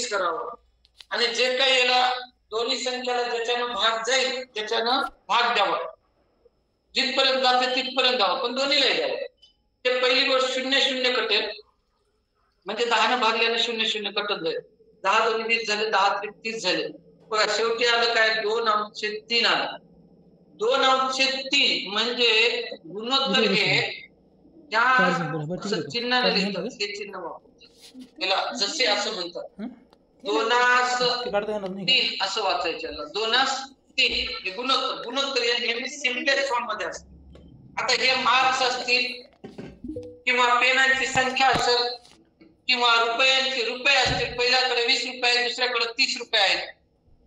बेरीज करावं आणि जे काही याला दोन्ही संख्याला ज्याच्यानं भाग जाईल त्याच्यानं भाग द्यावा, जिथपर्यंत जाते तिथपर्यंत द्यावं, पण दोन्हीला द्यावं. ते पहिली गोष्ट 0 0 कटेल, म्हणजे 10 न भागल्याने 0 0 कटत जाईल. 10 दोन्ही 20 झाले, 10 त्रिक 30 झाले. बघा शेवटी आलं काय 2/3 आलं. 2/3 म्हणजे गुणोत्तर हे त्या चिन्हाने लिहितात, हे चिन्ह वापरतात. याला जसे असं म्हणतात 2/3 असं वाचायचं. 2/3 हे गुणोत्तर. गुणोत्तर हे नेहमी सिम्पलेस्ट फॉर्म मध्ये असते. आता हे मार्क्स असतील किंवा पेनांची संख्या असेल किंवा रुपये असतील, पहिल्याकडे 20 रुपये आहेत, दुसऱ्याकडे 30 रुपये आहेत.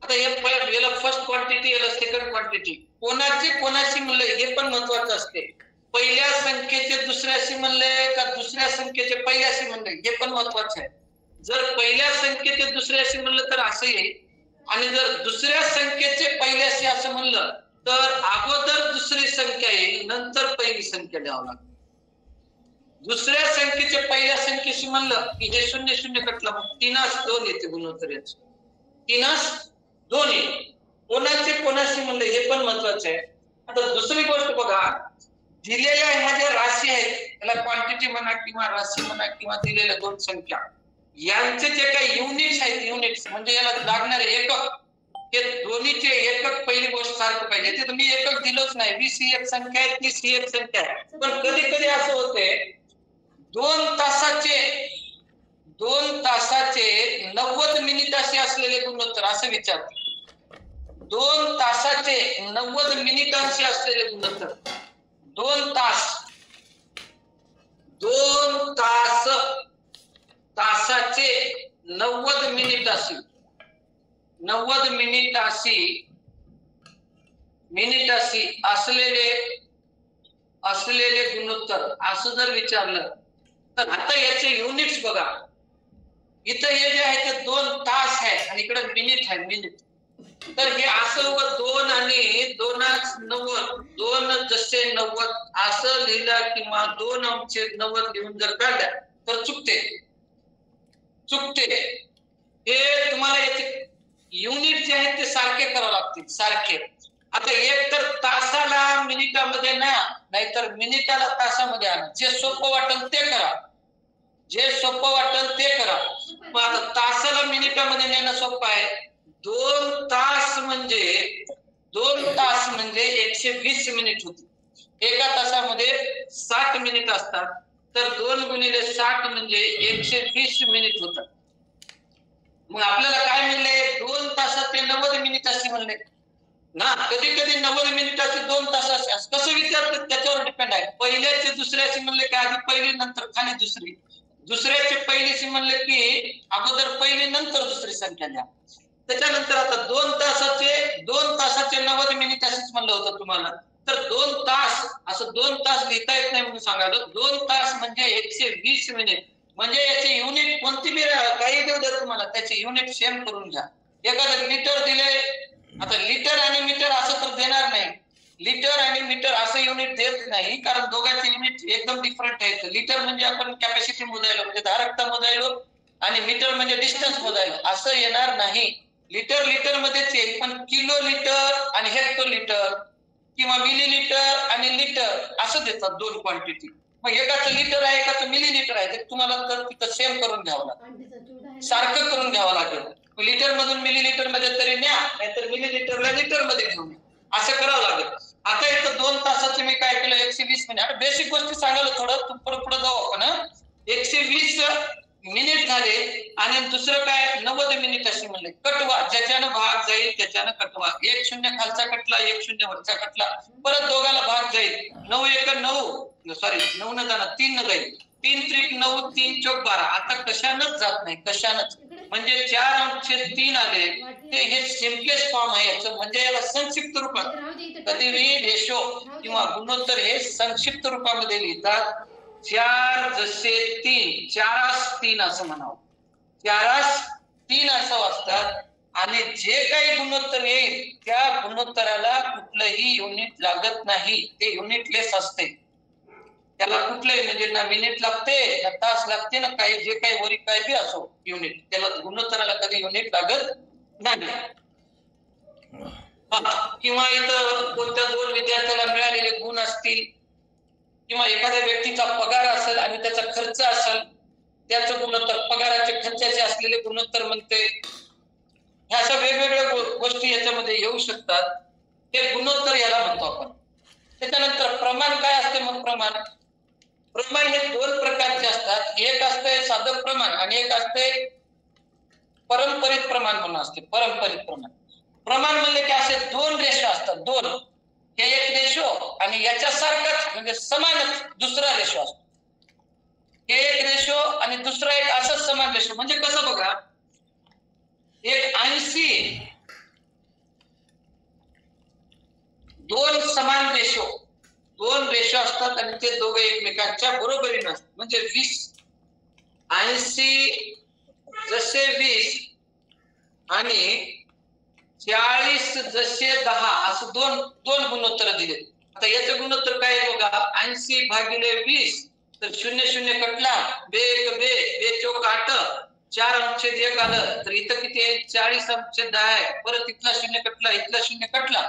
आता हे याला फर्स्ट क्वांटिटी, याला सेकंड क्वांटिटी. कोणाशी म्हणले हे पण महत्वाचं असते. पहिल्या संख्येचे दुसऱ्याशी म्हणले का दुसऱ्या संख्येचे पहिल्याशी म्हणले हे पण महत्वाचं आहे. जर पहिल्या संख्येचे दुसऱ्याशी म्हणलं तर असं येईल, आणि जर दुसऱ्या संख्येचे पहिल्याशी असं म्हणलं तर अगोदर दुसरी संख्या येईल, नंतर पहिली संख्या द्यावं लागेल. दुसऱ्या संख्येचे पहिल्या संख्येशी म्हणलं की हे 0 0 कटला, मग 3/2 येते गुणोत्तर याचं. 3/2 येईल. कोणाशी म्हणलं हे पण महत्वाचं आहे. आता दुसरी गोष्ट बघा, दिलेल्या ह्या ज्या राशी आहेत त्याला क्वांटिटी म्हणा किंवा राशी म्हणा किंवा दिलेल्या दोन संख्या, यांचे जे काही युनिट्स आहेत, युनिट्स म्हणजे याला लागणारे एकक, हे दोन्हीचे एकक पहिली गोष्ट सारखं पाहिजे. ते तुम्ही एकक दिलंच नाही. 20 ही एक संख्या आहे, 30 ही एक संख्या आहे. पण कधी कधी असं होते 2 तासाचे 90 मिनिटाशी असलेले गुणोत्तर असं विचारतात. 2 तासाचे 90 मिनिटांशी असलेले गुणोत्तर. 2 तासाचे 90 मिनिटाशी असलेले गुणोत्तर असं जर विचारलं तर आता याचे युनिट्स बघा. इथं हे जे आहे ते 2 तास आहे आणि इकडे मिनिट आहे, मिनिट. तर हे असं 2 आणि 2/90, 2 जसे 90 असं लिहिलं किंवा 2/90 लिहून जर काढल्या तर चुकते. हे तुम्हाला याचे युनिट जे आहेत ते सारखे करावे लागतील, सारखे. आता एक तर तासाला मिनिटामध्ये ना, नाहीतर मिनिटाला तासामध्ये आणा. जे सोपं वाटेल ते करा, पण आता तासाला मिनिटामध्ये नेणं सोपं आहे. 2 तास म्हणजे 120 मिनिट होते. एका तासामध्ये 60 मिनिट असतात, तर 2 गुणिले 60 म्हणजे 120 मिनिट होतात. मग आपल्याला काय म्हणले, 2 तासाचे 90 मिनिटाशी म्हणले ना. कधी कधी 90 मिनिटाचे 2 तासाचे कसं विचारतात त्याच्यावर डिपेंड आहे. पहिल्याचे दुसऱ्याशी म्हणले की आधी पहिली नंतर खाली दुसरी, दुसऱ्याचे पहिलीशी म्हणले की अगोदर पहिली नंतर दुसरी संख्या द्या. त्याच्यानंतर आता 2 तासाचे 90 मिनिटाशीच म्हणलं होतं तुम्हाला, तर 2 तास असं 2 तास लिहिता येत नाही म्हणून सांगायला. 2 तास म्हणजे 120 मिनिट. म्हणजे याचे युनिट कोणती बी काही देऊ द्या तुम्हाला, त्याचे युनिट सेम करून घ्या. एखादं लिटर दिले, आता लिटर आणि मीटर असं तर देणार नाही. लिटर आणि मीटर असं युनिट देत नाही, कारण दोघांचे युनिट एकदम डिफरंट आहेत. लिटर म्हणजे आपण कॅपॅसिटी मोजायलो, म्हणजे धारकता मोजायलो, आणि मीटर म्हणजे डिस्टन्स मोजायलो, असं येणार नाही. लिटर मध्येच येईल, पण किलो लिटर आणि हेक्टर लिटर किंवा मिली लिटर आणि लिटर असं देतात दोन क्वांटिटी. मग एकाचं लिटर आहे, एकाचं मिली लिटर आहे, ते तुम्हाला तर तिथं सेम करून घ्यावं लागेल, सारखं करून घ्यावं लागेल. लिटर मधून मिली लिटर मध्ये तरी न्या, नाहीतर मिली लिटरला लिटर मध्ये घेऊन असं करावं लागेल. आता इथं 2 तासाचे मी काय केलं, 120 मिनिट. आता बेसिक गोष्टी सांगायला थोडं पुढे जाऊ आपण. 120 मिनिट झाले आणि दुसरं काय 90 मिनिट अशी म्हणले. कटवा, ज्याच्यानं भाग जाईल त्याच्यानं कटवा. 1 0 खालचा कटला, 1 0 वरचा कटला, परत दोघाला भाग जाईल. 9 1 9 सॉरी 9 न जाणार 3 न जाईल. 3 त्रिक 9, 3 चौक 12. आता कशानच जात नाही, कशानच. म्हणजे 4/3 आले. ते हे सिम्पलेस्ट फॉर्म आहे याचं, म्हणजे याला संक्षिप्त रूपात कधी रेशो किंवा गुणोत्तर हे संक्षिप्त रूपामध्ये लिहितात. 4 जसे 3, 4/3 असं म्हणावं. 4/3 असं वाचतात. आणि जे काही गुणोत्तर येईल त्या गुणोत्तराला कुठलंही युनिट लागत नाही, ते युनिटलेस असते. त्याला कुठलंही म्हणजे ना मिनिट लागते ना तास लागते ना काही जे काही वरी काय बी असो युनिट, त्याला गुणोत्तराला कधी युनिट लागत नाही. किंवा इथं कोणत्या दोन विद्यार्थ्याला मिळालेले गुण असतील किंवा एखाद्या व्यक्तीचा पगार असेल आणि त्याचा खर्च असेल, त्याचं गुणोत्तर, पगाराचे खर्चाचे असलेले गुणोत्तर म्हणते. ह्या अशा वेगवेगळ्या गोष्टी याच्यामध्ये येऊ शकतात, ते गुणोत्तर याला म्हणतो आपण. त्याच्यानंतर प्रमाण काय असते? मग प्रमाण हे दोन प्रकारचे असतात. एक असते साधं प्रमाण आणि एक असते पारंपरिक प्रमाण म्हणून असते. पारंपरिक प्रमाण म्हणले की असे दोन रेषो असतात. दोन, हे एक रेशो आणि याच्यासारखाच म्हणजे समानच दुसरा रेशो असतो. हे एक रेशो आणि दुसरा एक असंच समान रेशो. म्हणजे कसं बघा, एक 80 दोन समान रेशो, दोन रेशो असतात आणि ते दोघे एकमेकांच्या बरोबरीने असतात. म्हणजे 80 जसे 20 आणि 40 जसे 10 असं दोन गुणोत्तर दिले. आता याचं गुणोत्तर काय आहे बघा, 80 भागिले 20 तर 0 0 कटला, बे 4 8, 4 अनुच्छेद 1 आलं तर इथं किती आहे? 40 अनुच्छेद 10 आहे. परत इथला 0 कटला, इथला 0 कटला,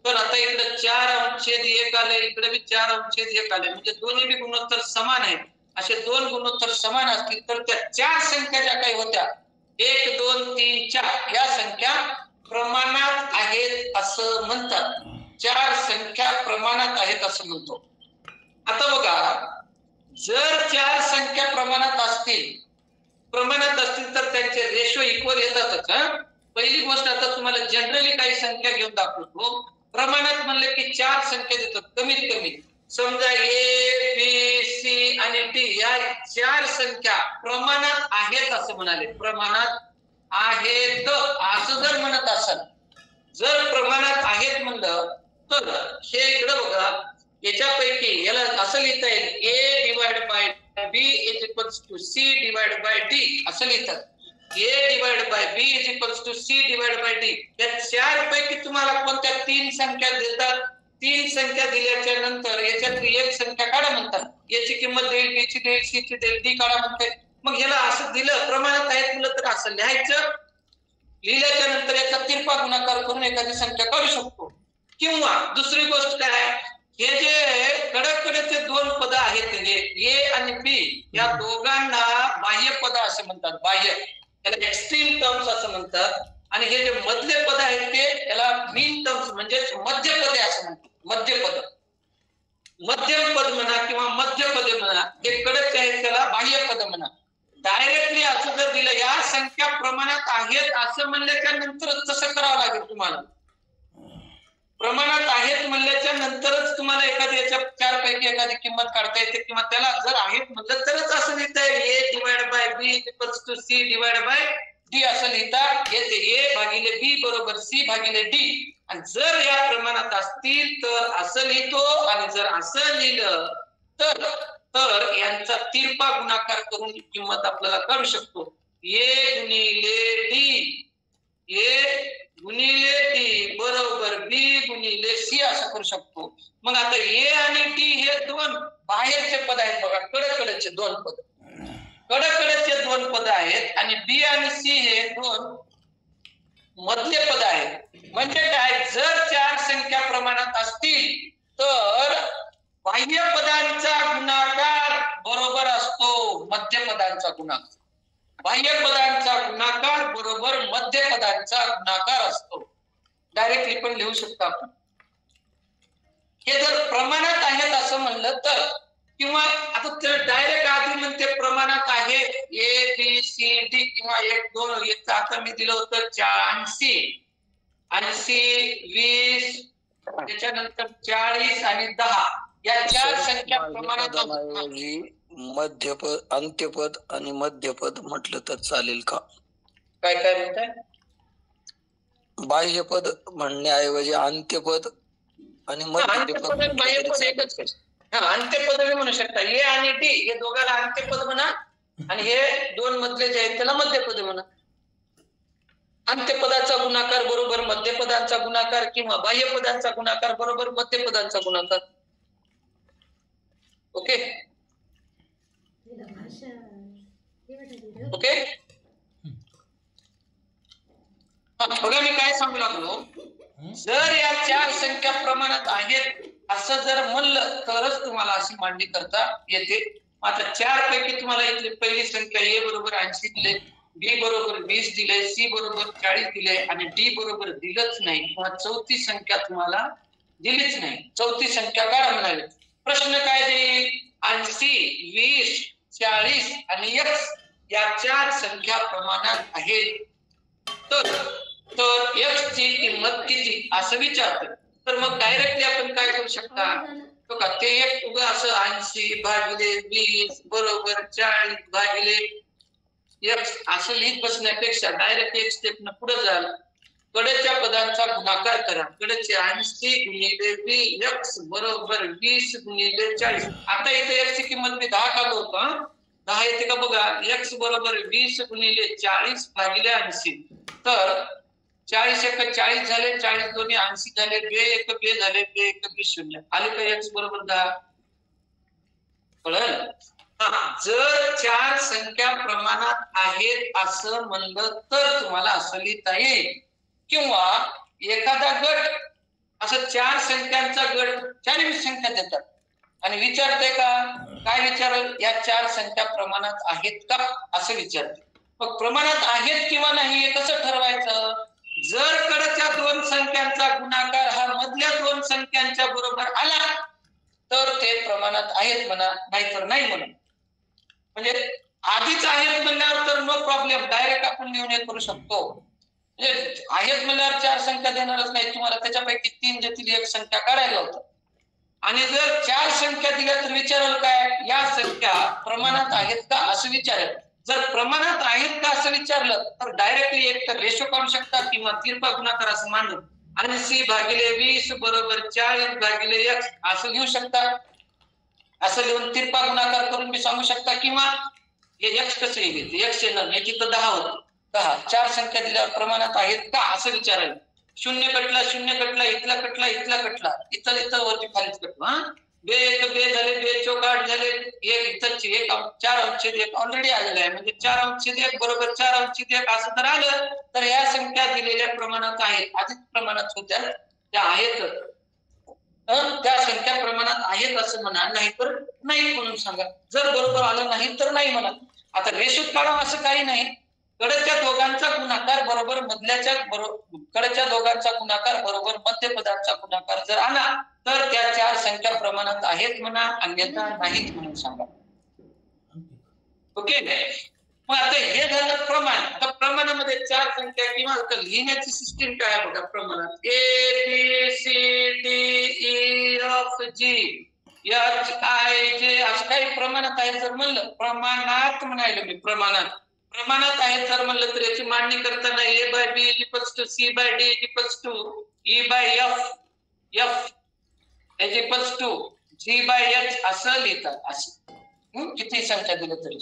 तर आता इकडे 4 अनुच्छेद 1 आले, इकडे बी 4 अनुच्छेद 1 आले. म्हणजे दोन्ही बी गुणोत्तर समान आहेत. असे दोन गुणोत्तर समान असतील तर त्या चार संख्या ज्या काही होत्या 1 2 3 4 या संख्या प्रमाणात आहेत असं म्हणतात. चार संख्या प्रमाणात आहेत असं म्हणतो. आता बघा, जर चार संख्या प्रमाणात असतील तर त्यांचे रेशो इक्वल येतातच. पहिली गोष्ट, आता तुम्हाला जनरली काही संख्या घेऊन दाखवतो. प्रमाणात म्हणले की चार संख्या देतात कमीत कमी. समजा ए बी सी आणि डी या चार संख्या प्रमाणात आहेत असं म्हणाले. प्रमाणात आहेत असं जर म्हणत असाल, जर प्रमाणात आहेत म्हणलं तर हे इकडं बघा, याच्यापैकी याला असं लिहिता येईल, A divide by B is equals to C divide by D असं लिहितात. A divide by B is equals to C divide by D. या चार पैकी तुम्हाला कोणत्या तीन संख्या देतात? तीन संख्या दिल्याच्या नंतर याच्यातली एक संख्या काढा म्हणतात. याची किंमत देईल, बीची देईल, सीची देईल, डी काढा म्हणते. मग ह्याला असं दिलं प्रमाणात आहेत म्हणलं तर असं लिहायचं. लिहिल्याच्या नंतर याचा तिरपा गुणाकार करून एखादी संख्या काढू शकतो. किंवा दुसरी गोष्ट काय, हे जे कडककडेचे दोन पद आहेत, हे ए आणि बी या दोघांना बाह्य पद असे म्हणतात. बाह्य, याला एक्स्ट्रीम टर्म्स असं म्हणतात. आणि हे जे मधले पद आहेत ते याला मीन टर्म्स म्हणजे मध्य पदे असं म्हणतात. मध्य पद, मध्यम पद म्हणा किंवा मध्य पदे म्हणा, हे कडक आहेत त्याला बाह्य पद म्हणा. डायरेक्टली असं जर दिलं, या संख्या प्रमाणात आहेत असं म्हणल्याच्या नंतरच तसं करावं लागेल तुम्हाला. प्रमाणात आहेत म्हणल्याच्या नंतरच तुम्हाला एखादी याच्या चार पैकी एखादी किंमत काढता येते. किंवा त्याला जर आहेत म्हणलं तरच असं लिहिता येईल, A divide by B equals to C divide by D असं लिहिता येते. ए भागिले बी बरोबर सी भागिले डी. आणि जर या प्रमाणात असतील तर असं लिहितो, आणि जर असं लिहिलं तर यांचा तिरपा गुणाकार करून किंमत आपल्याला काढू शकतो. ए गुणिले डी, ए गुणिले डी बरोबर बी गुणिले सी असं करू शकतो. मग आता ए आणि डी हे दोन बाहेरचे पद आहेत बघा, कडकडेचे दोन पद, कडकडेचे दोन पद आहेत. आणि बी आणि सी हे दोन मधले पद आहेत. म्हणजे काय, जर चार संख्या प्रमाणात असतील तर बाह्य पदांचा गुणाकार बरोबर असतो मध्य पदांचा गुणाकार. बाह्य पदांचा गुणाकार बरोबर मध्य पदांचा गुणाकार असतो. डायरेक्टली पण लिहू शकतो आपण. हे जर प्रमाणात आहेत असं म्हणलं तर, किंवा आता तर डायरेक्ट आधी म्हणते प्रमाणात आहे ए बी सी डी किंवा 1 2 याचं आता मी दिलं होतं 80 20 त्याच्यानंतर 40 आणि 10 या चार संख्या प्रमाणात मध्यपद, अंत्यपद आणि मध्यपद म्हटलं तर चालेल का? काय म्हणताय? बाह्यपद म्हणण्याऐवजी अंत्यपद आणि मध्यपद एकच. अंत्यपद म्हणू शकता. ए आणि डी हे दोघांना अंत्यपद म्हणा, आणि हे दोन मधले जे आहेत त्याला मध्यपद म्हणा. अंत्यपदाचा गुणाकार बरोबर मध्यपदांचा गुणाकार किंवा बाह्यपदांचा गुणाकार बरोबर मध्यपदांचा गुणाकार. Okay okay. बघा मी काय सांगू लागलो, जर या 4 संख्या प्रमाणात आहेत असं जर म्हणलं तरच तुम्हाला अशी मांडणी करता येते. आता 4 पैकी तुम्हाला इथली पहिली संख्या ए बरोबर 80 दिले, बी बरोबर 20 दिले, सी बरोबर 40 दिले आणि डी बरोबर दिलंच नाही किंवा चौथी संख्या तुम्हाला दिलीच नाही. चौथी संख्या काढा म्हणाले. प्रश्न काय देईल? 80, 20, 40 आणि x या 4 संख्या प्रमाणात आहेत. तर x ची किंमत किती असं विचारतं. तर मग डायरेक्टली आपण काय करू शकता, बघा ते एक उगा असं 80 भागिले 20 बरोबर 40 भागिले x असं लिहित बसण्यापेक्षा डायरेक्ट एक स्टेप न पुढे जाल, कडेच्या पदांचा गुणाकार करा. कडेचे 80 गुणिले x बरोबर 20 गुणिले 40. आता इथे x ची किंमत मी 10 काढलो होतो. 10 येते का बघा. x बरोबर 20 गुणिले 40 भागिले 80. तर 40 एक 40 झाले, 40 दोन्ही 80 झाले, 2 एक 2 झाले, 2 एक 20 शून्य आले का x बरोबर 10. कळलं? जर 4 संख्या प्रमाणात आहेत असं म्हणलं तर तुम्हाला असं लिहिता येईल. किंवा एखादा गट असं 4 संख्यांचा गट 24 संख्या देतात आणि विचारते का, काय विचारल, या 4 संख्या प्रमाणात आहेत का असं विचारते. मग प्रमाणात आहेत किंवा नाही हे कसं ठरवायचं? जर कडच्या 2 संख्यांचा गुणाकार हा मधल्या 2 संख्यांच्या बरोबर आला तर ते प्रमाणात आहेत म्हणा, नाहीतर नाही म्हणा. म्हणजे आधीच आहेत म्हणल्यावर तर नो प्रॉब्लेम, डायरेक्ट आपण लिहून हे करू शकतो. म्हणजे आहेत म्हणल्यावर 4 संख्या देणारच नाही तुम्हाला, त्याच्यापैकी 3 देतील, एक संख्या काढायला होतं. आणि जर 4 संख्या दिल्या तर विचाराल काय, या संख्या प्रमाणात आहेत का असं विचारेल. जर प्रमाणात आहेत का असं विचारलं तर डायरेक्टली एक तर रेशो काढू शकता किंवा तिरपा गुणाकार असं मांडून 80 भागिले 20 बरोबर 40 भागिले x असं लिहू शकता. असं लिहून तिरपा गुणाकार करून मी सांगू शकता. किंवा हे x कसं येईल, x येणार नाही, तिथं 10 होतं. 10 4 संख्या दिल्यावर प्रमाणात आहेत का असं विचारायला. शून्य कटला, इथला कटला, इथं वरती खालीच कटला. 2 एक 2 झाले, 2 चौक 8 झाले, एक इथंची 1 4 अंशछेद 1 ऑलरेडी आलेला आहे. म्हणजे 4 अंशछेद 1 बरोबर 4 अंशछेद 1 असं जर आलं तर या संख्या दिलेल्या प्रमाणात आहेत, अधिक प्रमाणात होत्या त्या आहेत. त्या संख्या प्रमाणात आहेत असं म्हणा, नाही तर नाही म्हणून सांगा. जर बरोबर आलं नाही तर नाही म्हणा. आता रेषेत काढावं असं काही नाही. कडच्या दोघांचा गुणाकार बरोबर मधल्याच्या कडच्या दोघांचा गुणाकार बरोबर मध्य पदांचा गुणाकार जर आला तर त्या 4 संख्या प्रमाणात आहेत म्हणा, अन्यथा नाहीत म्हणून सांगा. ओके. मग आता हे झालं प्रमाण. आता प्रमाणामध्ये 4 संख्या किंवा लिहिण्याची सिस्टीम काय आहे बघा. प्रमाणात ABCDEFG HIJ असं काही प्रमाणात आहे जर म्हणलं, प्रमाणात म्हणायला मी प्रमाणात आहे जर म्हणलं तर याची मांडणी करताना A/B = C/D = E/F = G/H असं लिहितात. असं किती संख्या दिलं तरी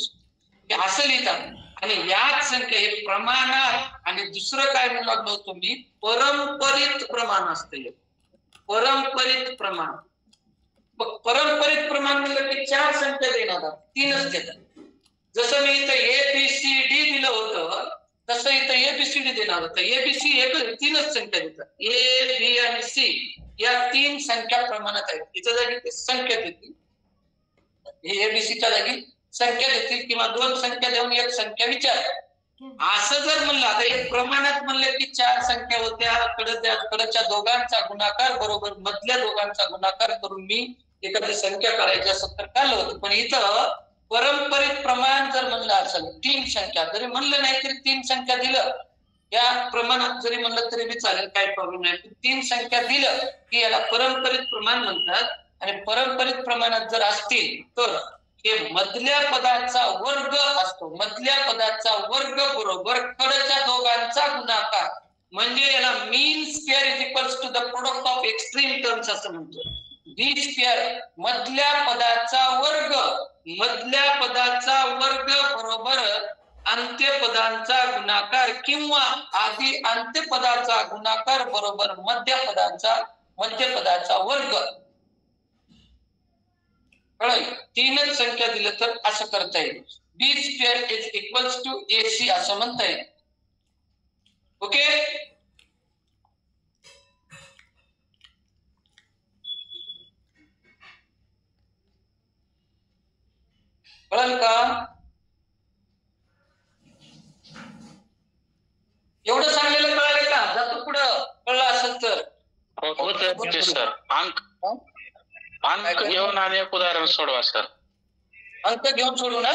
असं लिहितात. आणि याच संख्या हे प्रमाणात. आणि दुसरं काय म्हणू लागलो होतो मी, परंपरित प्रमाण असते. परंपरित प्रमाण. परंपरित प्रमाण म्हणलं की 4 संख्या देणार, 3च देतात. जसं मी इथं ABCD दिलं होतं तसं इथं ABCD देणार होतं. ABC एक 3च संख्या देतात. A, B आणि C या 3 संख्या प्रमाणात आहेत. इथं जागी संख्या देतील, ABCच्या जागी संख्या देतील किंवा 2 संख्या देऊन एक संख्या विचारतात. असं जर म्हणलं, आता एक प्रमाणात म्हणलं की 4 संख्या होत्या, कडच्या दोघांचा गुणाकार बरोबर मधल्या दोघांचा गुणाकार करून मी एखादी संख्या काढायची असं तर काढलं होतं. पण इथं परंपरित प्रमाण जर म्हणलं असेल 3 संख्या, जरी म्हणलं नाही तरी 3 संख्या दिलं, या प्रमाणात जरी म्हणलं तरी बी चालेल, काही प्रॉब्लेम नाही. 3 संख्या दिलं की याला परंपरित प्रमाण म्हणतात. आणि परंपरित प्रमाणात जर असतील तर हे मधल्या पदाचा वर्ग असतो. मधल्या पदाचा वर्ग बरोबर कडच्या दोघांचा गुणाकार, म्हणजे याला mean square = the product of extreme terms असं म्हणतो. बी स्क्वेअर मधल्या पदाचा वर्ग बरोबर अंत्यपदांचा गुणाकार किंवा आधी अंत्यपदाचा गुणाकार बरोबर मध्यपदाचा वर्ग. कळलं? तीनच संख्या दिलं तर असं करता येईल. B square is equals to AC असं म्हणता येईल. ओके, कळलं का? एवढं सांगलेलं कळालं का? जातो पुढं, कळलं असेल तर. हो सर. अंक घेऊन आणि एक उदाहरण सोडवा सर. अंक घेऊन सोडू ना?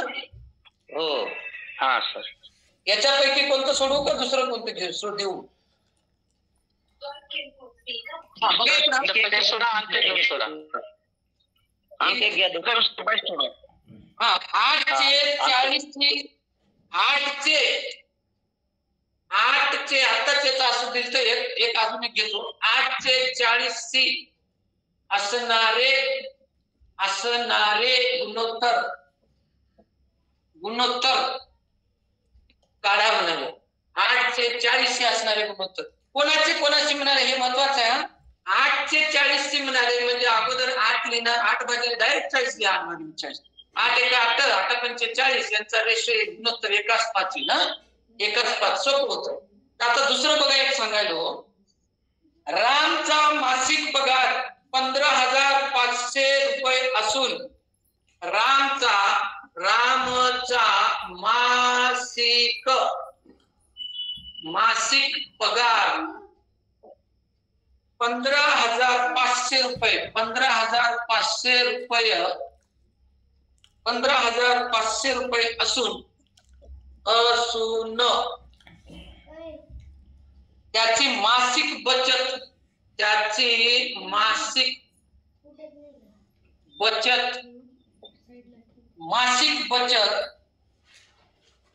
हो. हा सर. याच्यापैकी कोणतं सोडवू का दुसरं कोणतं देऊ? अंक सोडा, अंक घेऊन सोडा. एक घ्या, हा, 8चे आताचे असं दिलं तर एक अजून एक घेतो. 8चे 40C असणारे गुणोत्तर काढा म्हणाले. 8चे 40C असणारे गुणोत्तर कोणाचे म्हणाले हे महत्वाचं आहे. 8चे 40C म्हणाले म्हणजे अगोदर 8 लिहिणार, 8 भागिले डायरेक्ट 40 लिहा. 8 भागिले 40, 8 एका 8, 8 पंचे 40 यांचा रेशो गुणोत्तर 1:5 ना, 1:5 सोपं होतं. आता दुसरं बघा, एक सांगायलो. रामचा मासिक पगार 15,500 रुपये असून रामचा मासिक पगार 15,500 रुपये 15,500 रुपये असून त्याची मासिक बचत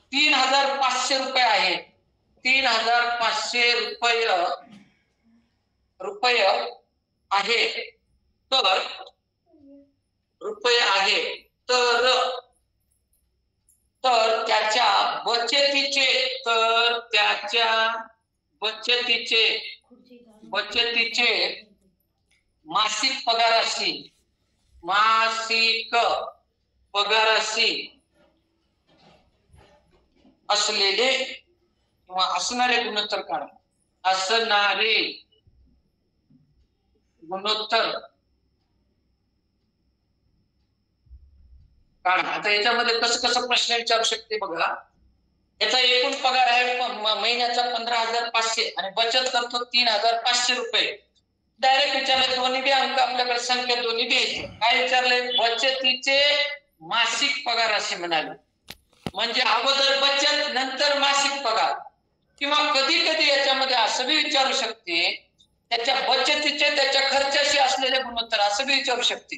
3,500 रुपये आहे. 3,500 रुपये आहे. तर त्याच्या बचतीचे मासिक पगाराशी असलेले किंवा असणारे गुणोत्तर काढा. असणारे गुणोत्तर काढा. आता याच्यामध्ये कसं प्रश्न विचारू शकते बघा. याचा एकूण पगार आहे महिन्याचा 15,500 आणि बचत करतो 3,500 रुपये. डायरेक्ट विचारले, दोन्ही बी अंक आपल्याकडे संख्या दोन्ही बी यायचे. काय विचारले? बचतीचे मासिक पगार असे म्हणाले. म्हणजे अगोदर बचत नंतर मासिक पगार. किंवा कधी कधी याच्यामध्ये असं बी विचारू शकते, त्याच्या बचतीचे त्याच्या खर्चाशी असलेले गुणोत्तर असं बी विचारू शकते.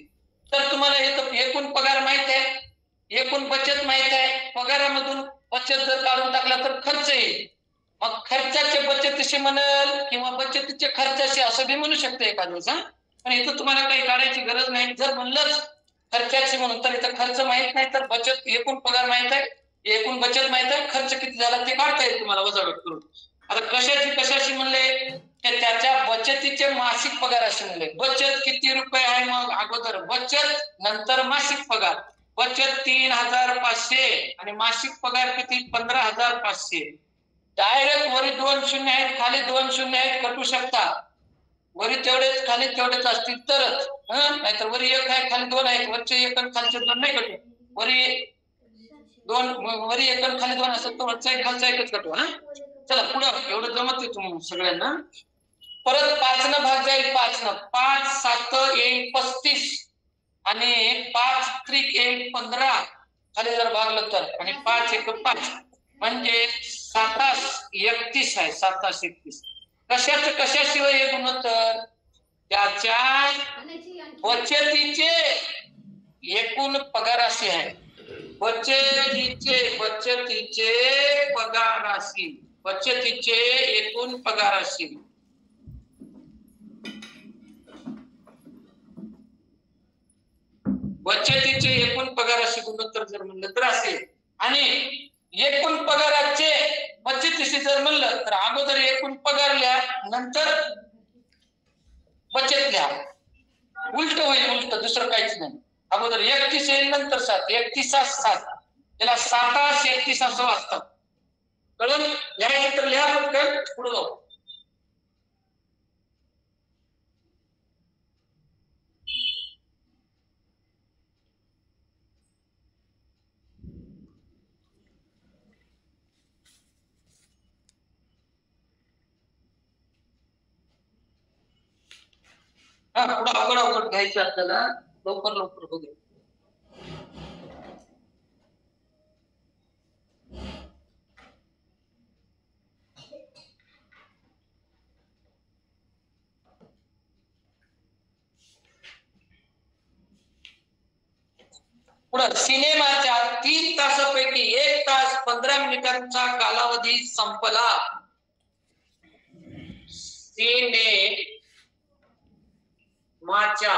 तर तुम्हाला एकूण पगार माहित आहे, एकूण बचत माहित आहे. पगारामधून बचत जर काढून टाकला तर खर्च येईल. मग खर्चाचे बचतीशी म्हणल किंवा बचतीचे खर्चाशी असं बी म्हणू शकते एखाद्या. पण इथं तुम्हाला काही काढायची गरज नाही. जर म्हणलंच खर्चाची म्हणून तर इथं खर्च माहित नाही, तर बचत एकूण पगार माहित आहे, एकूण बचत माहित आहे, खर्च किती झाला ते काढता येईल तुम्हाला वजावट करून. आता कशाची म्हणले? त्याच्या बचतीचे मासिक पगार असे म्हणले. बचत किती रुपये आहे? मग अगोदर बचत नंतर मासिक पगार. बचत 3,500 आणि मासिक पगार किती? 15,500. डायरेक्ट वरी 2 शून्य आहेत, खाली 2 शून्य आहेत, कटू शकता. वरी तेवढेच खाली तेवढेच असतील तरच. नाहीतर वरी 1 आहे, खाली 2 आहेत, वरचे 1 आणि खालचे 2 नाही कटू. वरी 1 आणि खाली 2 असेल तर वरचा 1 खालचा 1च कटू. चला पुढं, एवढं जमत तुम्ही सगळ्यांना. परत 5 न भाग जाईल. 5 न 5 7 येईल 35 आणि 5 त्रिक येईल 15 खाली जर भागलं तर, आणि 5 1 5 म्हणजे 7 31 आहे. 7 31 कशाशिवाय हे गुणोत्तर? त्याच्या बचतीचे एकूण पगाराशी आहे. बचतीचे एकूण पगाराशी. बचतीचे एकूण पगाराशी गुणोत्तर जर म्हणलं तर असेल. आणि एकूण पगाराचे बचतीशी जर म्हणलं तर अगोदर एकूण पगार लिहा, नंतर बचत लिहा. उलट होईल, उलट, दुसरं काहीच नाही. अगोदर 31 येईल नंतर 7, 31 7, त्याला 7 31 असं वाचतात. कळून लिहायचं तर लिहा, पटकन पुढे जाऊ. हा, पुढे अवघड अवघड घ्यायचं आपल्याला, लवकर लवकर बघू. पुढे सिनेमाच्या 3 तासापैकी 1 तास 15 मिनिटांचा कालावधी संपला. सिनेमाच्या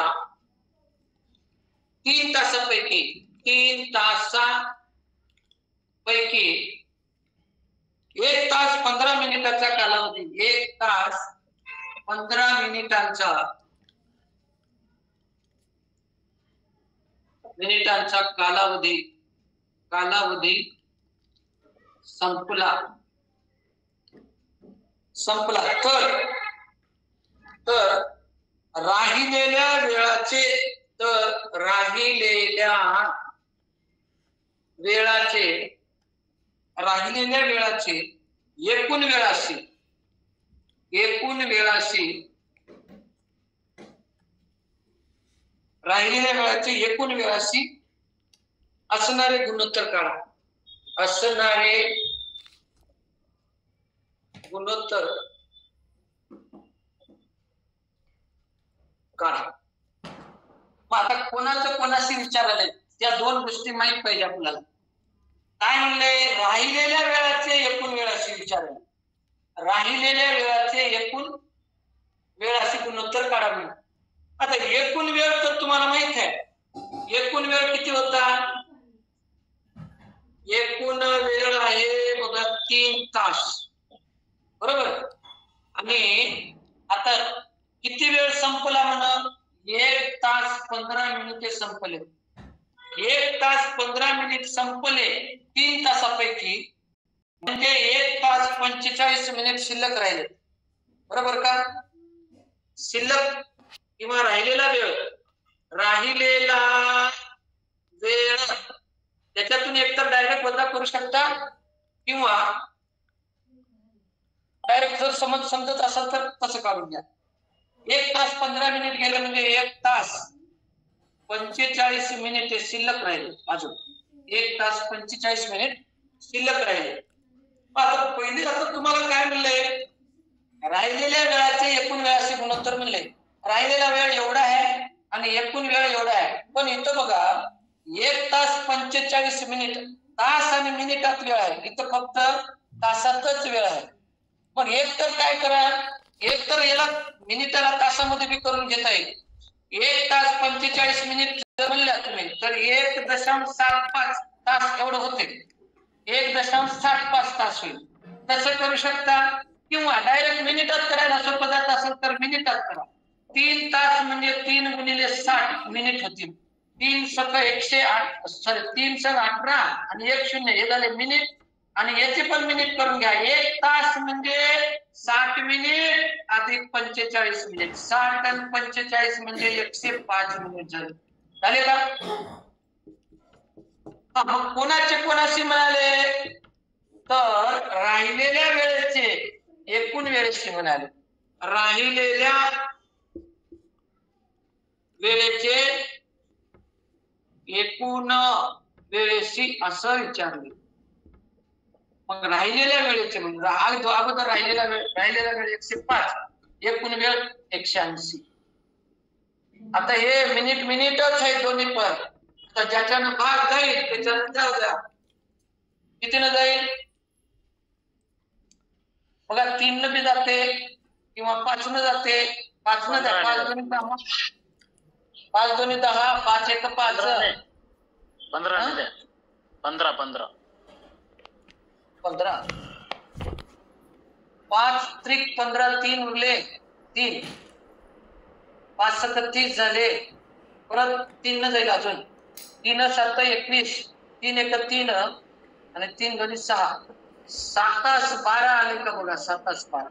3 तासापैकी 1 तास 15 मिनिटाचा कालावधी, 1 तास 15 मिनिटांचा कालावधी संपला. तर राहिलेल्या वेळाचे एकूण वेळाशी असणारे गुणोत्तर काढा. मग आता कोणाशी विचारायला, त्या 2 गोष्टी माहित पाहिजे आपल्याला. काय म्हणले? राहिलेल्या वेळाचे एकूण वेळाशी विचारायला. राहिलेल्या वेळाचे एकूण वेळाशी गुणोत्तर काढा म्हणून. आता एकूण वेळ तर तुम्हाला माहित आहे. एकूण वेळ किती होता? एकूण वेळ आहे बघा 3 तास, बरोबर. आणि आता किती वेळ संपला म्हणा? 1 तास 15 मिनिटे संपले. 1 तास 15 मिनिट संपले 3 तासापैकी, म्हणजे 1 तास 45 मिनिट शिल्लक राहिले, बरोबर का? शिल्लक किंवा राहिलेला वेळ त्याच्यातून एकतर डायरेक्ट वजा करू शकता, किंवा डायरेक्ट जर समजत असेल तर तसं काढून घ्या. 1 तास 15 मिनिट गेले म्हणजे 1 तास 45 मिनिटे शिल्लक राहिले. अजून 1 तास 45 मिनिट शिल्लक राहिले. आता पहिले आता तुम्हाला काय म्हणलंय? राहिलेल्या वेळाचे एकूण वेळाशी गुणोत्तर म्हणले. राहिलेला वेळ एवढा आहे आणि एकूण वेळ एवढा आहे. पण इथं बघा 1 तास 45 मिनिट, तास आणि मिनिटात वेळ आहे. इथं फक्त तासातच वेळ आहे. पण एक तर काय करा, एक तर याला मिनिटाला तासामध्ये बी करून घेता येईल. 1 तास 45 मिनिट जर म्हणल्या तुम्ही तर 1.75 तास एवढं होते. 1.75 तास होईल. तसं करू शकता, किंवा डायरेक्ट मिनिटात करायला सोपं जात असेल तर मिनिटात करा. 3 तास म्हणजे 3 गुणिले 60 मिनिट होतील. 3 सक 18 आणि 1 0 हे झाले मिनिट. आणि याचे पण मिनिट करून घ्या. 1 तास म्हणजे 60 मिनिट अधिक 45 मिनिट. 60 आणि 45 म्हणजे 105 मिनिट झाले का? मग कोणाशी मिळाले? तर राहिलेल्या वेळेचे एकूण वेळेशी मिळाले. राहिलेल्या वेळेचे एकूण वेळेशी असं विचारले. मग राहिलेल्या वेळेचे म्हणजे अगोदर राहिलेला वेळ 105, एकूण वेळ 180. आता हे मिनिटच आहे दोन्ही पण. तर ज्याच्यानं भाग जाईल त्याच्यानं जाऊ द्या. कितीनं जाईल बघा? 3 न बी जाते किंवा 5 न जाते. 5 न द्या. 5 दोन्ही 10, 5 दोन्ही 10, 5 एक 5, 15 15 5 त्रिक 15, 3 उरले 3, 5 7 30 झाले. परत 3 न जाईल अजून 3 7 21 3 1 3 आणि 3 2 6 7 12 आले का बघा 7 12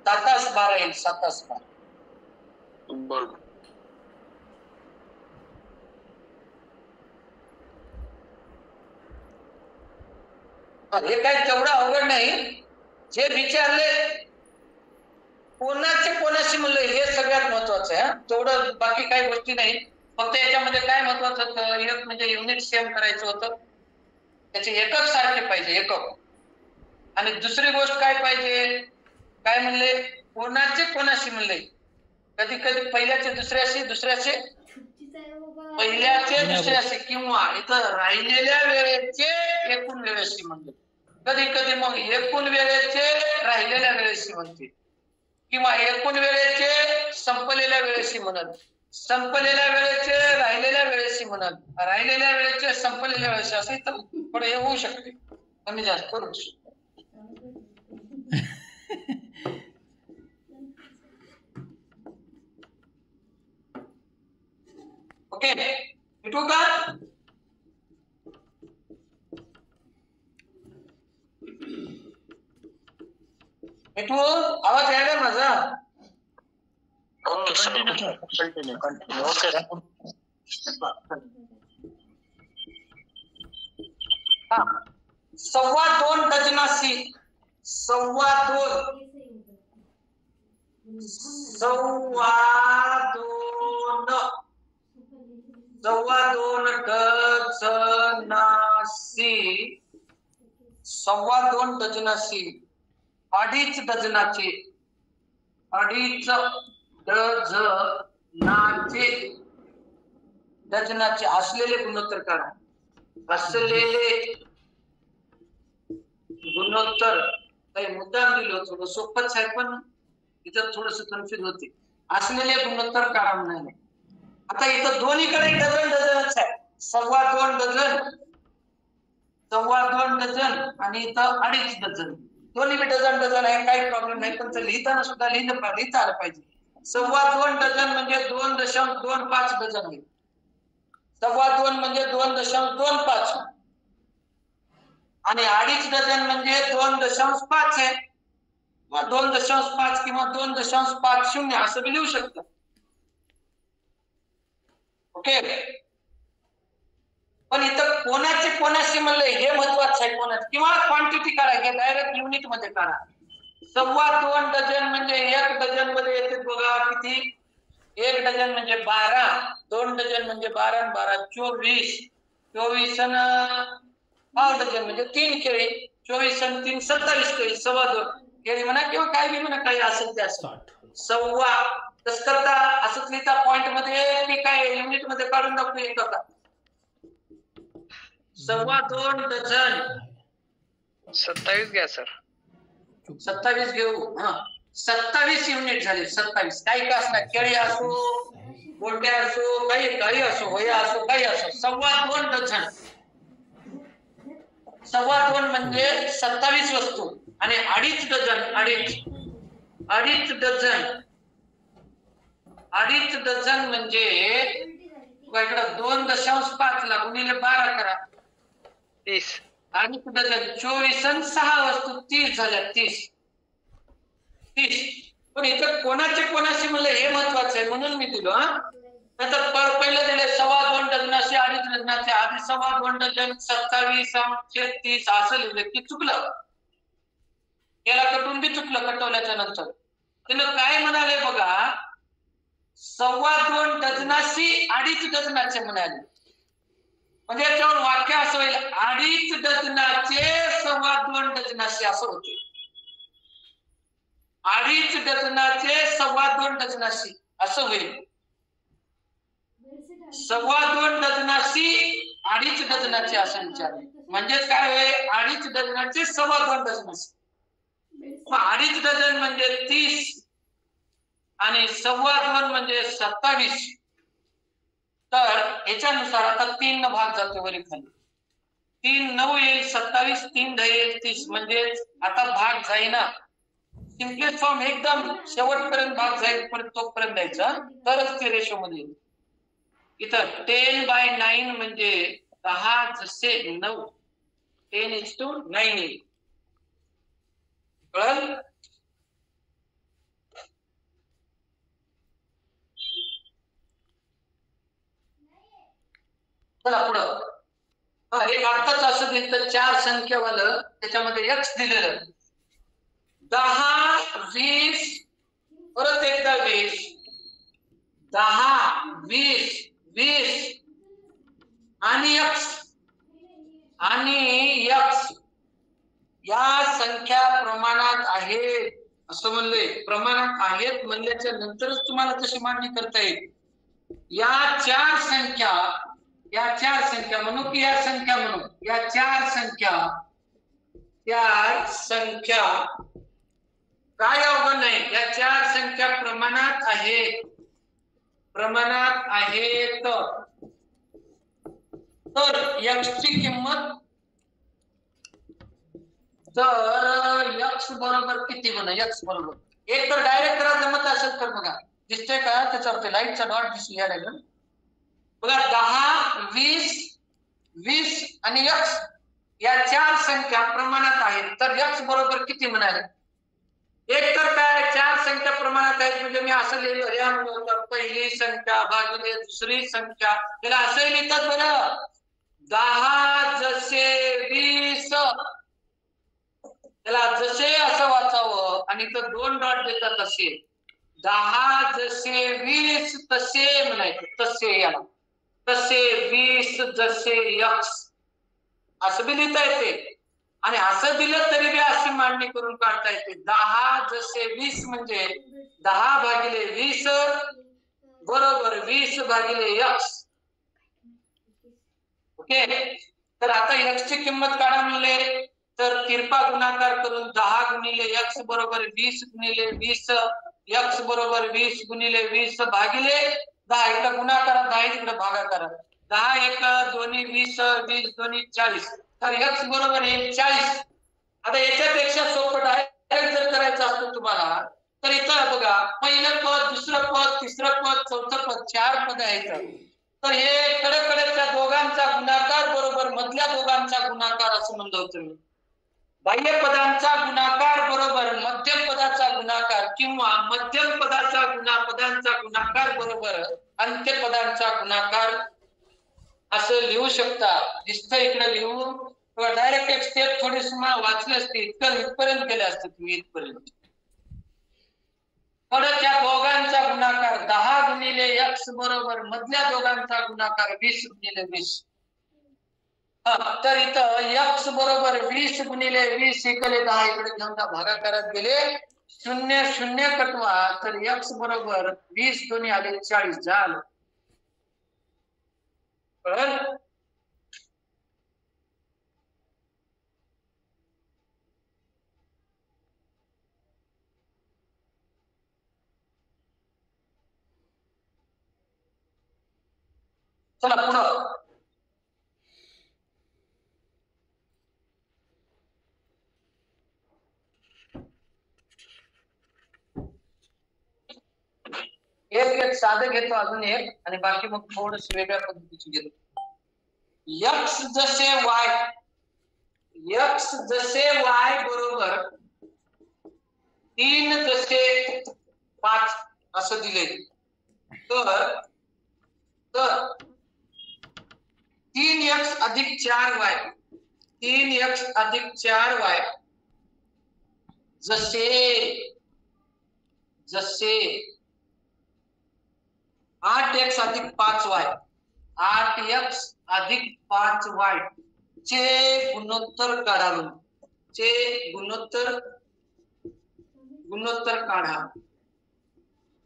7 12 येईल 7 12 बरोबर. हे काय तेवढं अवघड नाही. जे विचारले कोणाचे कोणाशी म्हणलं हे सगळ्यात महत्वाचं आहे. तेवढं बाकी काही गोष्टी नाही. फक्त याच्यामध्ये काय महत्वाचं होतं एक म्हणजे युनिट सेम करायचं होतं. त्याचे एकक सारखे पाहिजे एकक. आणि दुसरी गोष्ट काय पाहिजे काय म्हणले कोणाचे कोणाशी म्हणले कधी कधी पहिल्याचे दुसऱ्याशी दुसऱ्याचे पहिल्याचे दुसऱ्याशी किंवा इथं राहिलेल्या वेळेचे एकूण वेळेशी म्हणले. कधी कधी मग एकूण वेळेचे राहिलेल्या वेळेशी म्हणते किंवा एकूण वेळेचे संपलेल्या वेळेशी म्हणत संपलेल्या वेळेचे राहिलेल्या वेळेशी म्हणत राहिलेल्या वेळेचे संपलेल्या वेळेशी असं इथं थोडं हे होऊ शकते कमी जास्त करू शकते. ओके भेटू का भेटू आवाज यायला माझा ओके सर. Continue okay. हा 2.25 डझनाशी 2.25 डझनाशी 2.5 डझनाचे 2.5 डझनाचे असलेले गुणोत्तर काढा. असलेले गुणोत्तर काही मुद्दाम दिलं होतं सोपंच आहे पण इथं थोडस कन्फ्युज होते. असलेले गुणोत्तर काढा म्हणाले. आता इथं दोन्हीकडे डझनच आहे 2.25 डझन 2.25 डझन आणि इथं 2.5 डझन दोन्ही डझन आहे काही प्रॉब्लेम नाही पण लिहिताना सुद्धा लिहिता आलं पाहिजे. 2.25 डझन म्हणजे 2.25 डझन होईल. 2.25 म्हणजे 2.25 आणि 2.5 डझन म्हणजे 2.5 आहे किंवा 2.5 किंवा 2.50 असं बी लिहू शकतं. ओके पण इथं कोणाचे कोणाशी म्हणलं हे महत्वाचं आहे कोणाचे किंवा क्वांटिटी काढा हे डायरेक्ट युनिट मध्ये काढा. 2.25 डझन म्हणजे 1 डझन मध्ये येते बघा किती 1 डझन म्हणजे 12 2 डझन म्हणजे 12 12 24 24 पाव डझन म्हणजे 3 केळी 24 आणि 3 27 केळी 2.25 केळी म्हणा किंवा काय बी म्हणा काही असेल ते असेल. 2.25 तस करता असंच लिहिता पॉइंट मध्ये की काय युनिट मध्ये काढून दाखवू येतं का 2.25 डझन 27 घ्या सर. 27 घेऊ. हा 27 युनिट झाले 27 काही का असणार केळी असो गोंड्या असो काही असो वया असो काही असो 2.25 डझन 2.25 म्हणजे 27 वस्तू आणि 2.5 डझन 2.5 डझन म्हणजे इकडं 2.5 ला गुणिले 12 करा 30. 2.5 डझन 24 आणि 6 वस्तू 30 झाल्या 30 पण इथं कोणाचे कोणाशी म्हणलं हे महत्वाचं आहे म्हणून मी दिलो. हा नंतर पहिलं दिले 2.25 डझनाचे 2.5 डझनाचे आधी 2.25 डझन 27 30 असं लिहिलं की चुकलं. याला कटून बी चुकलं कटवल्याच्या नंतर त्यानं काय म्हणाले बघा 2.25 डझनाशी 2.5 डझनाचे म्हणाले म्हणजे याच्यावर वाक्य असं होईल 2.5 डझनाचे 2.25 डझनाशी असं होते. 2.5 डझनाचे 2.25 डझनाशी असं होईल. 2.25 डझनाशी 2.5 डझनाचे असं विचारले म्हणजेच काय होईल 2.5 डझनाचे 2.25 डझनाशी 2.5 डझन म्हणजे 30 आणि 2.25 म्हणजे 27 तर याच्यानुसार आता 3 न भाग जातो वरी खाली 3 9 येईल 27 3 10 येईल 30 म्हणजे आता भाग जाईना सिम्पलेस्ट फॉर्म एकदम शेवटपर्यंत भाग जाईल पण तोपर्यंत द्यायचा तरच ते रेशो मध्ये येईल. इथं 10/9 म्हणजे 10:9 10:9 येईल. कळलं? चला पुढं. एक आत्ताच असं दिलं 4 संख्यावालं त्याच्यामध्ये x दिलेलं 10 20 परत एकदा 20 10 20 20 आणि x या संख्या प्रमाणात आहेत असं म्हणलंय. प्रमाणात आहेत म्हणल्याच्या नंतरच तुम्हाला तशी मांडणी करता येईल. या चार संख्या म्हणू की या संख्या म्हणू, या चार संख्या काय अवघड नाही. या चार संख्या प्रमाणात आहेत तर x ची किंमत तर x बरोबर किती म्हणा. x बरोबर एक तर डायरेक्ट करा जमत असेल तर बघा दिसतंय का त्याच्यावरती लाईटचा डॉट दिसू या लागेल बघा. 10 20 20 आणि x या चार संख्या प्रमाणात आहेत तर x बरोबर किती म्हणाले. एक तर काय चार संख्या प्रमाणात आहेत म्हणजे मी असं लिहिलं पहिली संख्या भागिले दुसरी संख्या. त्याला असं लिहितात बरं 10 जसे 20 त्याला जसे असं वाचावं आणि तर 2 डॉट देतात असे 10 जसे 20 तसे म्हणायचं. तसे याला तसे 20 जसे x असं बी लिहिता येते आणि असं दिलं तरी बी अशी मांडणी करून काढता येते. 10 जसे 20 म्हणजे 10 भागिले 20 बरोबर 20 भागिले x. ओके. तर आता x ची किंमत काढा म्हणले तर तिरपा गुणाकार करून 10 गुणिले x बरोबर 20 गुणिले 20 x बरोबर 20 गुणिले 20 भागिले 10. इकडे गुणाकार 10 इकडे भागाकार 10 1 दोन्ही 20 20 दोन्ही 40 तर x बरोबर येईल 40. आता याच्यापेक्षा सोपं डायरेक्ट जर करायचं असतं तुम्हाला तर इथं बघा पहिलं पद दुसरं पद तिसरं पद चौथं पद 4 पद आहेत. तर हे कडेकडेच्या दोघांचा गुणाकार बरोबर मधल्या दोघांचा गुणाकार असं म्हणलं होतं मी. बाह्य पदांचा गुणाकार बरोबर मध्यम पदाचा गुणाकार किंवा मध्यम पदाचा पदांचा गुणाकार बरोबर अंत्य पदांचा गुणाकार असं लिहू शकता. दिसतं इकडे लिहून किंवा डायरेक्ट एक स्टेप थोडीशी वाचली असते इथपर्यंत गेले असते तुम्ही इथपर्यंत. कडच्या दोघांचा गुणाकार 10 गुणिले x बरोबर मधल्या दोघांचा गुणाकार 20 गुणिले 20. तर इथं x बरोबर 20 गुणिले 20 इकडे 10 इकडे घेऊन भागाकारात गेले 0 0 कटवा तर x बरोबर 20 दोन्ही आले 40 झालं. कळलं? चला पुढं. एक साधं घेतो अजून एक आणि बाकी मग थोडस वेगळ्या पद्धतीची घेतो. x जसे y बरोबर 3 जसे 5 असं दिले तर 3x अधिक 4y 3x अधिक 4y जसे 8x अधिक 5y 8x अधिक 5y चे गुणोत्तर काढावं. चे गुणोत्तर काढा.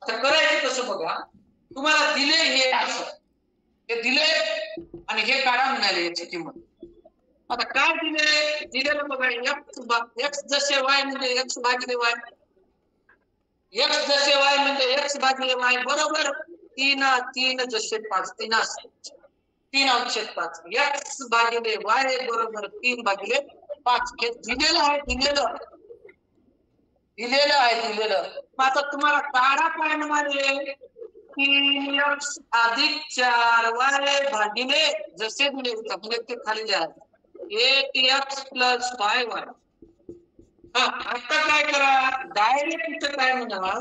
आता करायचं कसं बघा. तुम्हाला दिले हे असं हे दिले आणि हे काढा म्हणाले याची किंमत. आता काय दिलेलं बघा x जसे y म्हणजे x भागिले y x जसे y म्हणजे x भागिले y बरोबर 3 जसे 5 3/5 x भागिले y बरोबर 3/5 हे दिलेलं आहे. दिलेलं दिलेलं आहे दिलेलं. मग आता तुम्हाला काढा काय म्हणाले, 3x अधिक 4y भागिले जसे दिले होते म्हणजे ते खाली लिहा 8x प्लस 5y. आता काय करा, डायरेक्ट इथं काय म्हणा,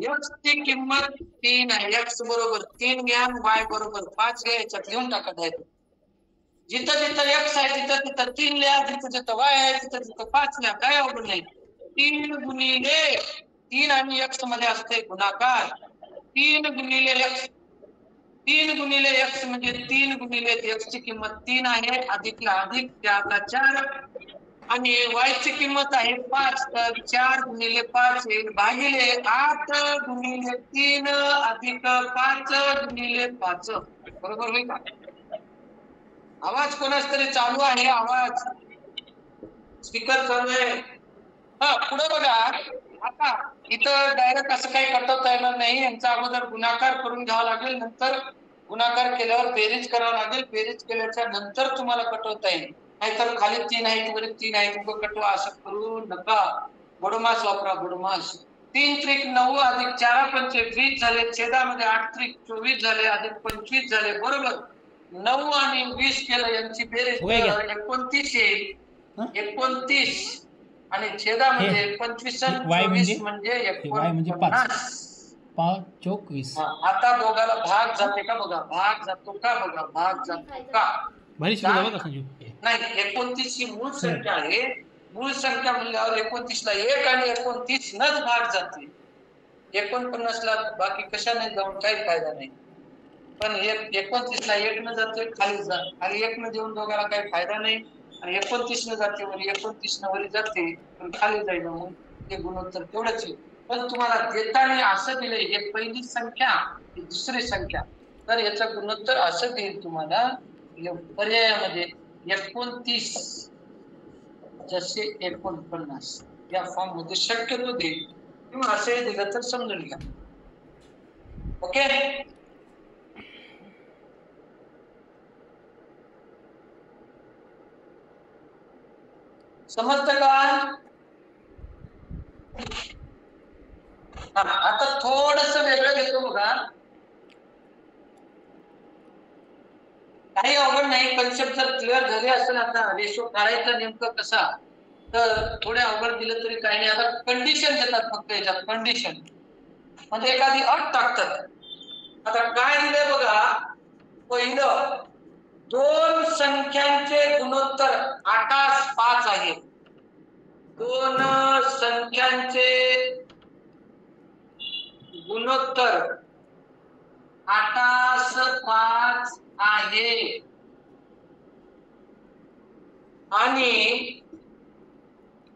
x ची किंमत 3 आहे, x बरोबर 3 घ्या, y बरोबर 5 घ्या, याच्यात लिहून टाका डायरेक्ट. जिथं जिथं x आहे तिथं तिथं 3 लिहा, जिथं जिथं y आहे तिथं तिथं 5 लिहा, काय अवघड नाही. 3 गुणिले 3 आणि x मध्ये असते गुणाकार, 3 गुणिले x, 3 गुणिले x म्हणजे 3 गुणिले x ची किंमत 3 आहे, अधिकला अधिक 4 ला 4 आणि y ची किंमत आहे 5, तर 4 गुणिले 5 येईल भागिले 8 गुणिले 3 अधिक 5 गुणिले 5. बरोबर होईल का? आवाज कोणाच तरी चालू आहे, आवाज स्पीकर चालू आहे. पुढे बघा. आता इथं डायरेक्ट असं काही कटवता येणार नाही, यांचा अगोदर गुणाकार करून घ्यावा लागेल, नंतर गुणाकार केल्यावर बेरीज करावं लागेल, बेरीज केल्याच्या नंतर तुम्हाला कटवता येईल. नाहीतर खाली 3 आहेत वर 3 आहेत उभं कटवा, असं करू नका. बडोमास वापरा, बडोमास. 3 त्रिक 9 अधिक 4 पंचे 20 झाले, छेदामध्ये 8 त्रिक 24 झाले, अधिक 25 झाले, बरोबर. 9 आणि 20 केलं, यांची बेरीज 29 येईल. 29 आणि छेदामध्ये 25 आणि 24 म्हणजे 49. 5 चौक 20. आता दोघाला भाग जाते का बघा, भाग जातो का बघा, भाग जातो का नाही. 29 ही मूळ संख्या आहे, मूळ संख्या म्हणल्यावर 29 ला 1 आणि 29 नच भाग जाते. 49 ला बाकी कशाने जाऊन काही फायदा नाही. पण 29 ला 1 न जाते खाली जा, खाली 1 न देऊन दोघाला काही फायदा नाही. आणि 29 न जाते वरी, 29 न वरी जाते पण खाली जाईल, मग ते गुणोत्तर तेवढंच आहे. पण तुम्हाला देताना असं दिलंय, एक पहिली संख्या ही दुसरी संख्या, तर याचं गुणोत्तर असं देईल तुम्हाला पर्यायामध्ये 29 जसे 49 या फॉर्म मध्ये शक्यतो देईल, किंवा असे दिलं तर समजून घ्या. ओके. समजतं का? आता थोडस वेगळं घेतो बघा, काही अवघड नाही. कन्सेप्ट जर क्लिअर झाले असेल, आता रेशो काढायचा नेमकं कसा, तर थोडे अवघड दिलं तरी काही नाही. आता कंडिशन देतात फक्त याच्यात, कंडिशन म्हणजे एखादी अट टाकतात. आता काय दिलंय बघा, पहिलं 2 संख्यांचे गुणोत्तर 8:5 आहे. 2 संख्यांचे गुणोत्तर 8:5 आहे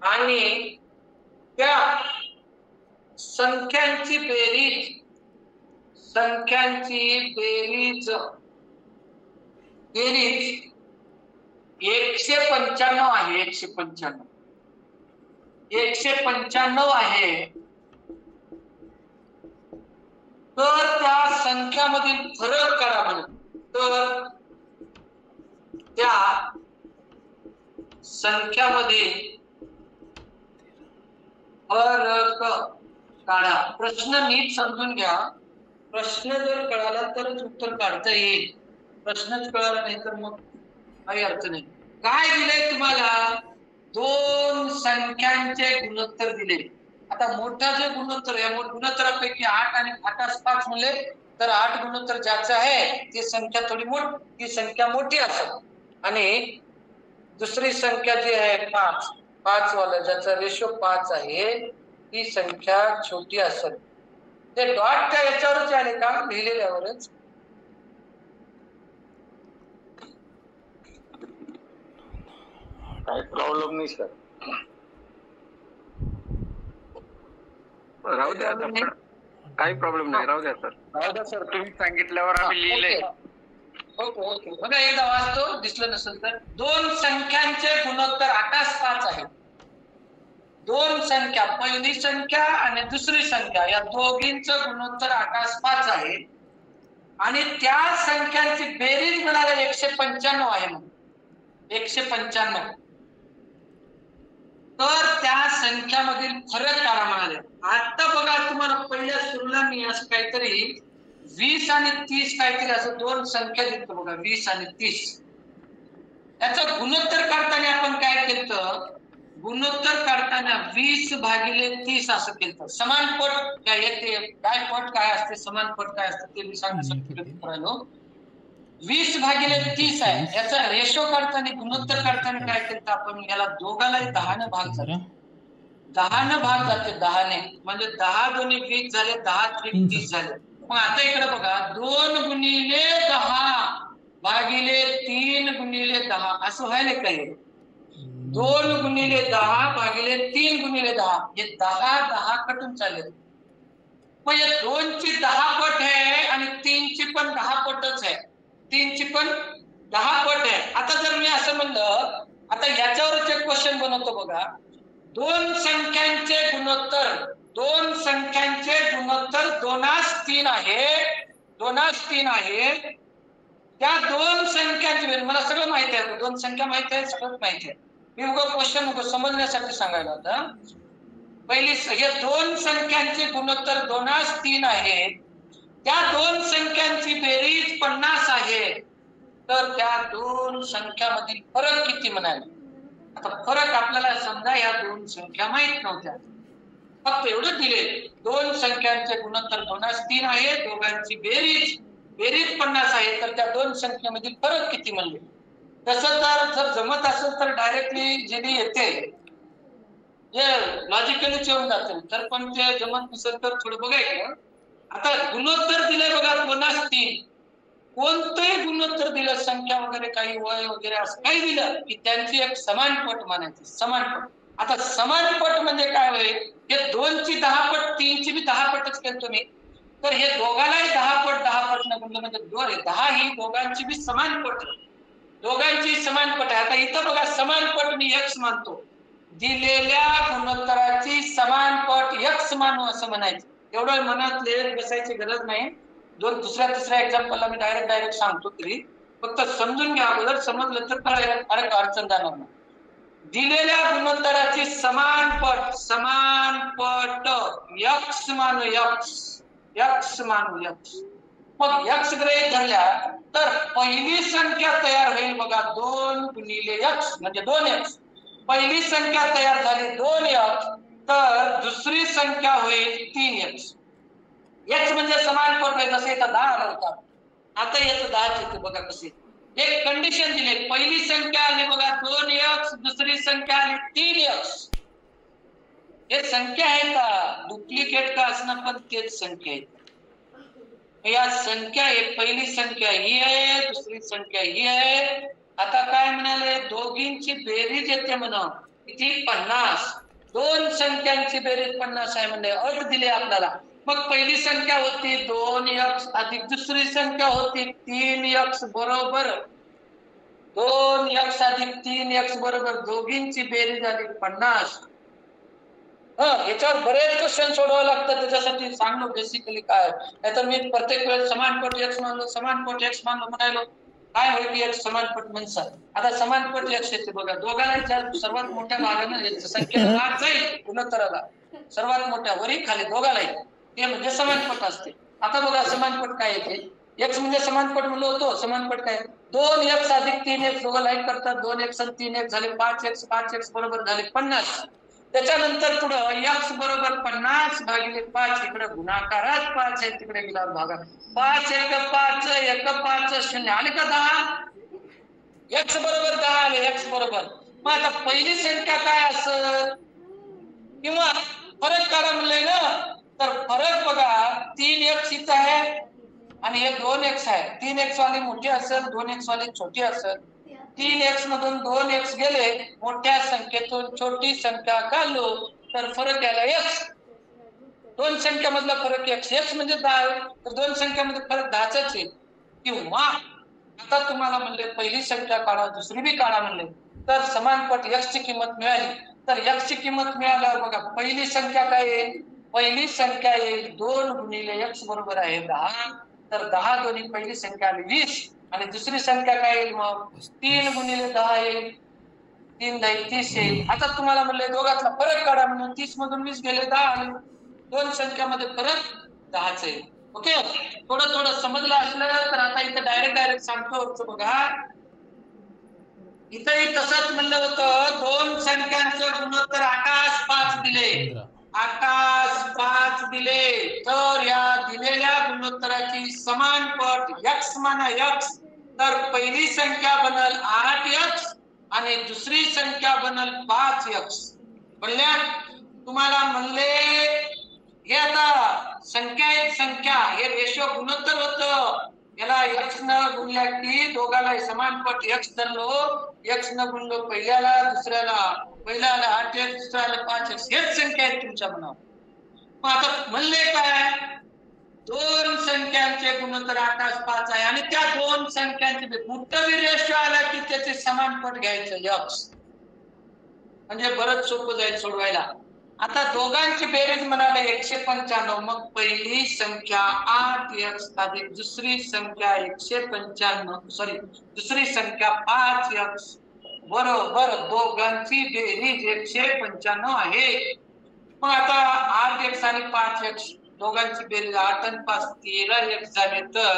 आणि त्या संख्यांची बेरीज 195 आहे. 195 आहे. तर त्या संख्यामधील फरक करा म्हणून, तर त्या संख्यामध्ये फरक काढा. प्रश्न नीट समजून घ्या. प्रश्न जर कळाला तरच उत्तर काढता येईल, प्रश्नच कळाला नाही तर मग काही अर्थ नाही. काय दिलंय तुम्हाला, 2 संख्यांचे गुणोत्तर दिले. आता मोठा जे गुणोत्तर आहे, गुणोत्तरापैकी 8 आणि 8:5 म्हणले तर 8 गुणोत्तर ज्याचं आहे ती संख्या थोडी मोठी, ती संख्या मोठी असेल, आणि दुसरी संख्या जी आहे 5 वाला ज्याचा रेशो 5 आहे ती संख्या छोटी असेल. ते डॉट काय याच्यावरच आले का, लिहिलेल्यावरच? काही प्रॉब्लेम नाही सर. राहू द्या, काही प्रॉब्लेम नाही, राहू द्या सर. राहू द्या सर, तुम्ही सांगितल्यावर आम्ही लिहिलंय. ओके. बघा एकदा वाचतो, दिसलं नसेल तर. 2 संख्यांचे गुणोत्तर 8:5 आहे. 2 संख्या, पहिली संख्या आणि दुसरी संख्या, या दोघींचं गुणोत्तर 8:5 आहे आणि त्या संख्यांची बेरीज म्हणाले 195 आहे. 195 तर त्या संख्यामधील फरक काढा म्हणाले. आता बघा तुम्हाला पहिल्या सुरूला मी असं काहीतरी 20 आणि 30 काहीतरी असं दोन संख्या दिसतो बघा, 20 आणि 30. याचं गुणोत्तर काढताना आपण काय केलं? गुणोत्तर काढताना 20/30 असं केलं. समान पट काय येते, काय पट काय असते, समान पट काय असते ते मी सांगण्यासाठी राहिलो. 20/30 आहे. याचा रेशो काढताना गुणोत्तर काढताना काय केलं आपण? याला दोघांनाही 10ने भाग जाते. 10ने भाग जाते 10ने, म्हणजे 10 दोन्ही 20 झाले, 10 त्रिक 30 झाले. मग आता इकडे बघा, 2 गुणिले 10 भागिले 3 गुणिले 10 असं व्हायला काय? 2 गुणिले 10 भागिले 3 गुणिले 10 हे 10 कटून चालेल. मग या 2 ची 10 पट आहे आणि 3 ची पण 10 पटच आहे. 3 ची पण 10 पट आहे. आता जर मी असं म्हणलं, आता याच्यावरच एक क्वेश्चन बनवतो बघा. दोन संख्यांचे गुणोत्तर 2:3 आहे. 2:3 आहे. त्या दोन संख्यांची बेरीज मला सगळं माहिती आहे. दोन संख्या माहिती आहे, सगळं माहिती आहे. मी उगा क्वेश्चन समजण्यासाठी सांगायला होता. पहिली, हे दोन संख्यांचे गुणोत्तर 2:3 आहे. त्या दोन संख्यांची बेरीज 50 आहे. तर त्या दोन संख्यामधील फरक किती म्हणाले? आता फरक आपल्याला समजा या दोन संख्या माहित नव्हत्या, फक्त एवढं दिले, दोन संख्यांचे गुणोत्तर 2:3 आहे, दोघांची बेरीज 50 आहे. तर त्या दोन संख्येमधील फरक किती म्हणले? तसं तर जर जमत असेल तर डायरेक्टली जे येते हे लॉजिकली येऊन जाते, तर पण ते जमत नसेल तर थोडं बघायचं. आता गुणोत्तर दिले बघा 2:3. कोणतंही गुणोत्तर दिलं, संख्या वगैरे काही वय वगैरे असं काही दिलं की त्यांची एक समान पट मानायची. समान पट. आता समान पट म्हणजे काय होईल? हे 2 ची 10 पट, 3 ची बी 10 पटच केलं तुम्ही, तर हे दोघांनाही 10 पट न गुणलं म्हणजे 10 ही दोघांची बी समान पट, दोघांची समान पट आहे. आता इथं बघा, समान पट मी x मानतो, दिलेल्या गुणोत्तराची समान पट x मानू असं म्हणायचं. एवढं मनात लिहित बसायची गरज नाही. दुसऱ्या तिसऱ्या एक्झाम्पलला मी डायरेक्ट सांगतो, तरी फक्त समजून घ्या. अगोदर समजलं तर अरे अडचण जाणार नाही. दिलेल्या गुणोत्तराची समान पट x मानू x मानू x. मग x गृहीत धरल्या तर पहिली संख्या तयार होईल बघा 2 गुणिले x म्हणजे 2x. पहिली संख्या तयार झाली 2x, तर दुसरी संख्या होईल 3x. x म्हणजे समान पट आहे. जसे इथं 10 आला होता, आता याचं 10 येते बघा कसे. एक कंडिशन दिली, पहिली संख्या आली बघा 2x, दुसरी संख्या आली 3x. हे संख्या आहे का? डुप्लिकेट का असणं, पण तेच संख्या आहे. या संख्या आहे, पहिली संख्या ही आहे, दुसरी संख्या ही आहे. आता काय म्हणाले? दोघींची बेरीज येते म्हणा किती? 50. दोन संख्यांची बेरीज 50 आहे म्हणजे अट दिली आपल्याला. मग पहिली संख्या होती 2x अधिक दुसरी संख्या होती 3x बरोबर 2x अधिक 3x बरोबर दोघींची बेरीज झाली 50. याच्यावर बरेच क्वेश्चन सोडवावे लागतात. त्याच्यासाठी सांगलो बेसिकली काय. नाहीतर मी प्रत्येक वेळेस समानपट x मानलो, समानपट x मानलो म्हणालो, काय होईल? एक समानपट म्हणतात. आता समानपट x येते बघा, दोघांना सर्वात मोठ्या भागानं संख्येला भाग जाईल गुणोत्तराला, सर्वात मोठ्या वरी खाली दोघांनाही, ते म्हणजे समानपट असते. आता बघा समानपट काय येते? x म्हणजे समानपट म्हणलो होतो. समानपट काय? 2x अधिक 3x दोघं लाईक करतात. 2x आणि 3x झाले 5x. 5x बरोबर झाले 50. त्याच्यानंतर पुढं x बरोबर 50 भागिले 5. इकडे गुणाकारात 5 आहे, तिकडे गेला भागा. 5 1 5 1 5 0 आले का 10? x बरोबर 10 आले. x बरोबर. मग आता पहिली संख्या काय असं किंवा फरक काढा म्हणलंय ना, तर फरक बघा 3x इथं आहे आणि हे 2x आहे. 3x वाली मोठी असेल, 2x वाली छोटी असेल. 3x मधून 2x गेले, मोठ्या संख्येतून छोटी संख्या काढलो तर फरक यायला x. दोन संख्यामधला फरक x म्हणजे 10, तर दोन संख्यामध्ये फरक 10च आहे. किंवा आता तुम्हाला म्हणले पहिली संख्या काढा, दुसरी बी काढा म्हणले, तर समानपट x ची किंमत मिळाली. तर x ची किंमत मिळाल्यावर बघा पहिली संख्या काय येईल? पहिली संख्या येईल 2 गुणिले x बरोबर आहे 10. तर 10 दोन्ही पहिली संख्या आली 20 आणि दुसरी संख्या काय येईल? मग 3 गुणिले 10 येईल. 3 10 30 येईल. आता तुम्हाला म्हणले दोघातला फरक काढा म्हणून 30 मधून 20 गेले 10 आले. दोन संख्यामध्ये फरक 10च आहे. ओके, थोडं थोडं समजलं असलं तर आता इथं डायरेक्ट सांगतो बघा. इथंही तसंच म्हणलं होतं, दोन संख्यांचं गुणोत्तर आकाश 5 दिले, 15. आकाश 5 दिले, तर या दिलेल्या गुणोत्तराची समान पट x म्हणा x, तर पहिली संख्या बनल 8x आणि दुसरी संख्या बनल 5x. म्हणल्या तुम्हाला म्हणले हे आता संख्या एक संख्या हे रेशो गुणोत्तर होतं, याला x न गुणल्या की दोघाला समान पट x धरलो, x न गुणलो पहिल्याला, दुसऱ्याला पहिल्याला 8x, दुसऱ्याला 5x, हेच संख्या आहेत तुमच्या मनावर. मग आता म्हणले काय, दोन संख्यांचे गुणोत्तर आकाश 5 आहे आणि त्या दोन संख्यांचे मोठं रेशो आला की त्याचे समान पट घ्यायचं x, म्हणजे बरंच सोपं जाईल सोडवायला. आता दोघांची बेरीज म्हणाले 195, मग पहिली संख्या 8x अधिक दुसरी संख्या दुसरी संख्या 5x बरोबर दोघांची बेरीज 195 आहे. मग आता 8x आणि 5x दोघांची बेरीज 8 आणि 5 13x झाले तर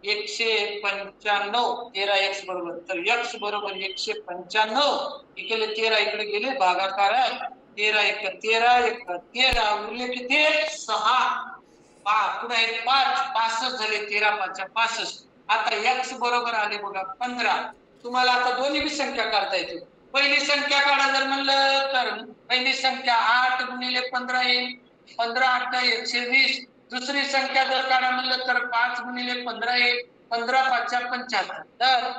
195, 13x बरोबर, तर x बरोबर 195 इकडे 13 इकडे गेले भागाकारात, 13 1 13 1 13 उरले किती 6 पुढे 5 65 झाले, 13 5 65. आता x बरोबर आले बघा 15. तुम्हाला आता दोन्ही बी संख्या काढता येते. पहिली संख्या काढा जर म्हणलं तर पहिली संख्या 8 गुणिले 15 येईल, 15 8 120. दुसरी संख्या जर काढा म्हणलं तर 5 गुणिले 15 येईल, 15 5 75. तर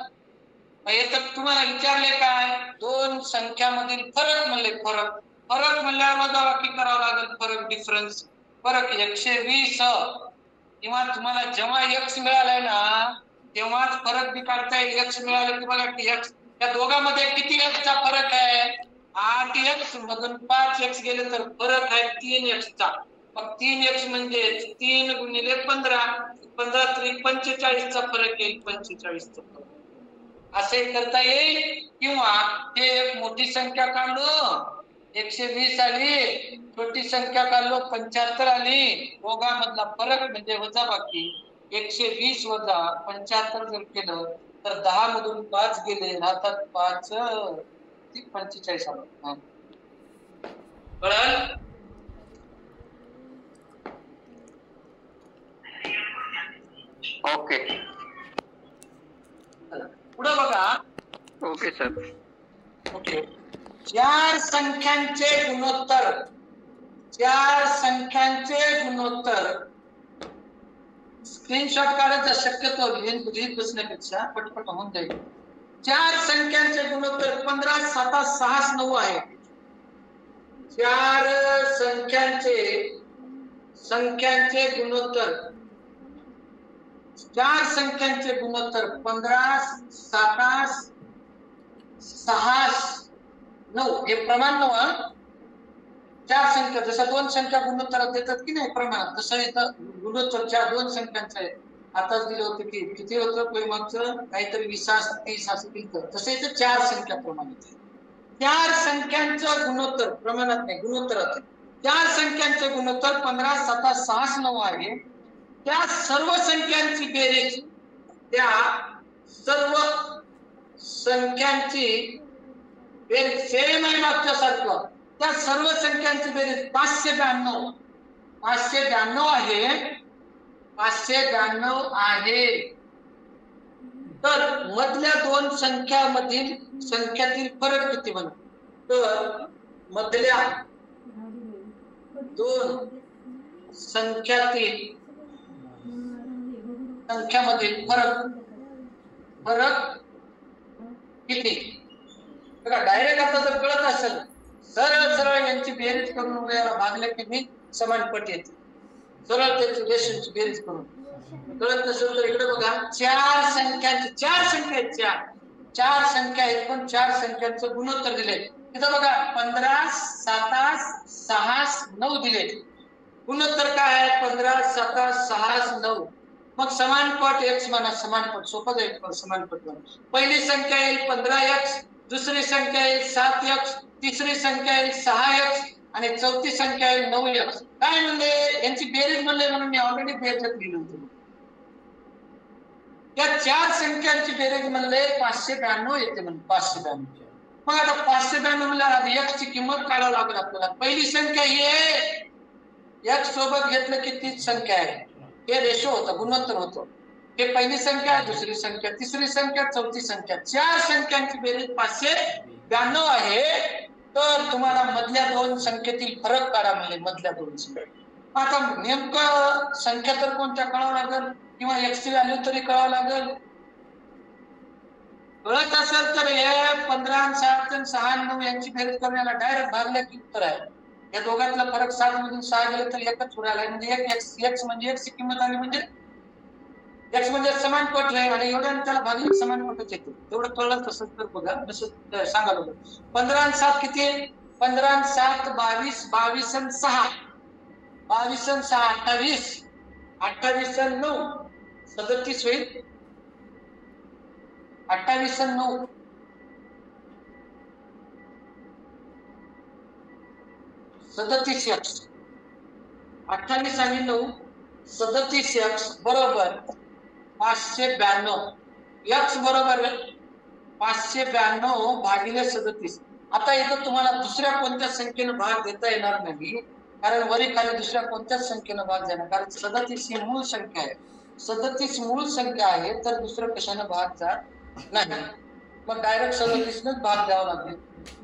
तर तुम्हाला विचारले काय, दोन संख्यामधील फरक म्हणले, फरक म्हणल्यावर वजाबाकी करावं लागेल, फरक डिफरन्स, फरक 120. किंवा तुम्हाला जेव्हा x मिळालाय ना तेव्हाच फरक बी काढता येईल. x मिळालं की बघा की x या दोघांमध्ये किती x चा फरक आहे, 8x मधून 5x गेले तर फरक आहे 3x चा. मग 3x म्हणजे 3 गुणिले 15, 15 3 45 चा फरक येईल, 45 चा फरक असे करता येईल. किंवा हे एक मोठी संख्या काढलो 120 आली, छोटी संख्या काढलो 75 आली, दोघांमधला फरक म्हणजे वजाबाकी 120 वजा 75 जर केलं तर 10 मधून 5 गेले, राहतात 5 45 आलं. कळलं? ओके पुढे बघा. Okay sir. ओके, चार संख्यांचे गुणोत्तर, चार संख्यांचे गुणोत्तर स्क्रीनशॉट काढायचा शक्यतो लिहित बसण्यापेक्षा पटपट होऊन जाईल. चार संख्यांचे गुणोत्तर 15 7 6 9 आहे. चार संख्यांचे गुणोत्तर, चार संख्यांचे गुणोत्तर 15 7 6 9 हे प्रमाण नव्हा. चार संख्या जसं दोन संख्या गुणोत्तरात देतात की नाही प्रमाणात, तसं इथं गुणोत्तरच्या दोन संख्यांचं आहे. आताच दिलं होतं की किती होतं मागचं काहीतरी 20 30 असं दिलं, तसं इथं चार संख्या प्रमाणात. चार संख्यांचं गुणोत्तर प्रमाणात नाही गुणोत्तरात. चार संख्यांचे गुणोत्तर 15 7 6 9 आहे. त्या सर्व संख्यांची बेरीज, त्या सर्व संख्यांची बेरीज सेम आहे मागच्या सारखं. त्या सर्व संख्यांची बेरीज 592, 592 आहे, 592 आहे. तर मधल्या दोन संख्यातील फरक किती बनतो, तर मधल्या दोन संख्यामधील फरक किती. बघा डायरेक्ट आता जर कळत असेल सरळ यांची बेरीज करून याला भागले की मी समानपट येते. सरळ त्याची रेशोची बेरीज करून कळत नसेल तर इकडे बघा, चार संख्या आहेत पण चार संख्यांचं गुणोत्तर दिले. तिथं बघा 15 7 6 9 दिले. गुणोत्तर काय आहे 15 7 6 9. मग समानपट x म्हणा, समानपट सोपं जाईल. समानपट पहिली संख्या येईल 15x दुसरी संख्या येईल 7x, तिसरी संख्या येईल 6x आणि चौथी संख्या येईल 9x. काय म्हणले यांची बेरीज म्हणले म्हणून मी ऑलरेडी बेरजेत लिहिलं होतं. या चार संख्यांची बेरीज म्हणले 592 येते म्हणून 592. मग आता 592 म्हणलं आता x ची किंमत काढावी लागेल आपल्याला. पहिली संख्या ही आहे, x सोबत घेतलं की तीच संख्या आहे. हे रेशो होतं, गुणोत्तर होतं. हे पहिली संख्या, दुसरी संख्या, तिसरी संख्या, चौथी संख्या. चार संख्यांची बेरीज 592 आहे. तर तुम्हाला मधल्या दोन संख्येतील फरक काढा म्हणजे मधल्या दोन संख्या. आता नेमकं संख्या तर कोणत्या कळावं लागेल किंवा x ची व्हॅल्यू तरी कळावं लागेल. कळत असेल तर हे 15 आणि 7 आणि 6 आणि 9 यांची बेरीज करण्याला डायरेक्ट भागल्या की उत्तर आहे. या दोघांतला फरक 7 मधून 6 गेले तर एकच उरायला म्हणजे एक x म्हणजे x ची किंमत आली म्हणजे x म्हणजे समान पट आहे आणि एवढ्या त्याला भागले समान पटच येते. तेवढं कळलं तसंच तर बघा जसं सांगायला बघा. 15 आणि 7 किती आहे? 15 आणि 7 22, 22 आणि 6 22 आणि 6 28, 28 आणि 9 37 होईल. 28 आणि 9 37x. 28 आणि 9 37x बरोबर 592. x बरोबर 592 भागिले 37. आता इथं तुम्हाला दुसऱ्या कोणत्या संख्येनं भाग देता येणार नाही, कारण वरी खाली दुसऱ्या कोणत्याच संख्येनं भाग देणार, कारण 37 ही मूळ संख्या आहे. 37 मूळ संख्या आहे तर दुसरं कशानं भाग जात नाही. मग डायरेक्ट 37 नच भाग द्यावा लागेल.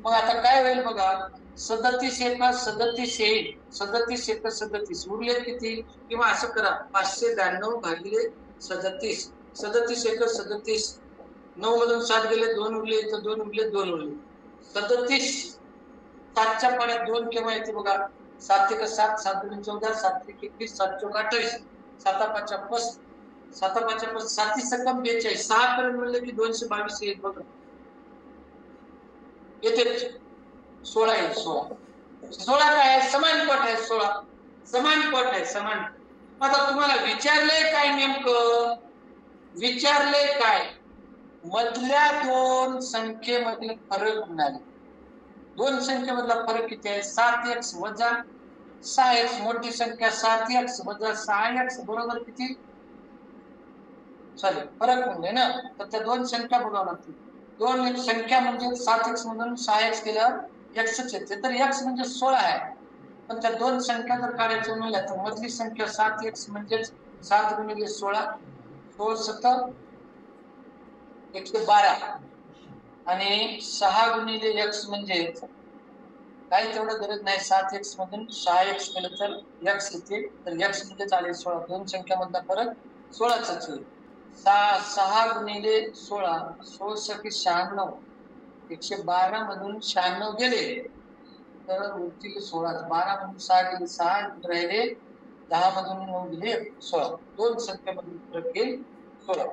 मग आता काय होईल बघा. 37 एका 37 येईल. 37 एका 37 उरले किती? किंवा असं करा 592 भागिले 37. 37 एका 37 9 मधून 7 गेले 2 उरले, इथं 2 उरले 2 उरले. 37 7च्या पाड्यात 2 केव्हा येते बघा. 7 एका 7 7 2 14 7 1 21 7 चौक 28 7 5 5 7 5 5 7 सकम 42 6 पर्यंत म्हणलं की 222 येईल बघा. येते 16 येईल. 16 काय आहे? समान पट आहे. 16 समान पट आहे. समान. आता तुम्हाला विचारलंय काय नेमकं? विचारले काय? मधल्या दोन संख्येमधील फरक म्हणाले. दोन संख्येमधला फरक किती आहे? 7x वजा 6x. मोठी संख्या 7x वजा 6x बरोबर किती? सॉरी फरक म्हणजे ना, तर त्या दोन संख्या बघावं लागतील. दोन संख्या म्हणजे 7x मधून 6x केल्यावर x येते, तर x म्हणजे 16 आहे. पण त्या दोन संख्या जर काढायचं म्हणलं तर मधली संख्या 7x म्हणजे 7 गुणिले 16 16 7 112 आणि 6 गुणिले x म्हणजे काही तेवढं गरज नाही. 7x मधून 6x केलं तर x येते, तर x म्हणजे चालेल 16. दोन संख्यामधला फरक 16च होईल. 6 गुणिले 16 16 96 112 मधून 96 गेले तर उरतील 16. 12 मधून 6 गेले 6 राहिले. 10 मधून 9 गेले 16. दोन संख्येमधून फरक येईल 16.